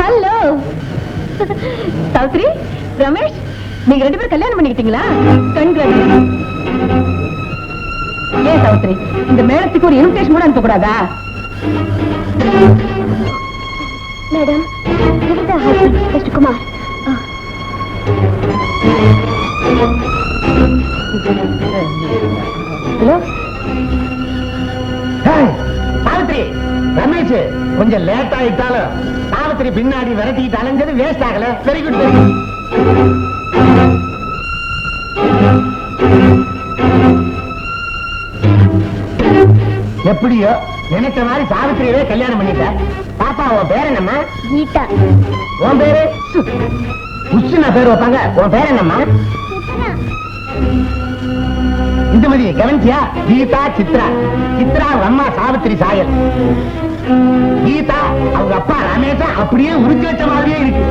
ஹலோ. சாவித்திரி, ரமேஷ், நீங்க 2 பேரும் கல்யாணம் பண்ணிக்கிட்டீங்களா? கங்க்ராச்சுலேஷன். ஏன் சாவித்திரி, இந்த மேடத்துக்கு ஒரு இன்விடேஷன் கூட அனுப்ப கூடாதா? மேடம், இதுதான் husband mister Kumar. Hello. Savithri, Ramesh கொஞ்சம் லேட் ஆயிட்டாலும் சாவித்திரி பின்னாடி விரட்டிட்டு அலைஞ்சது வேஸ்ட் ஆகல. Very good. எப்படியோ நினைச்ச மாதிரி சாவித்திரியவே கல்யாணம் பண்ணிட்ட. பாப்பா, உன் பேர் என்னம்மா? கீதா. உன் பேரு? உச்சுனா பேர் வைப்பாங்க. உன் பேர் என்னம்மா? சித்ரா. இந்துமதி, கவனிச்சியா? கீதா, சித்ரா. சித்ரா அம்மா சாவித்திரி சாயல். கீதா அவங்க அப்பா ரமேஷா அப்படியே உரிச்சு வச்ச மாதிரியே இருக்கு.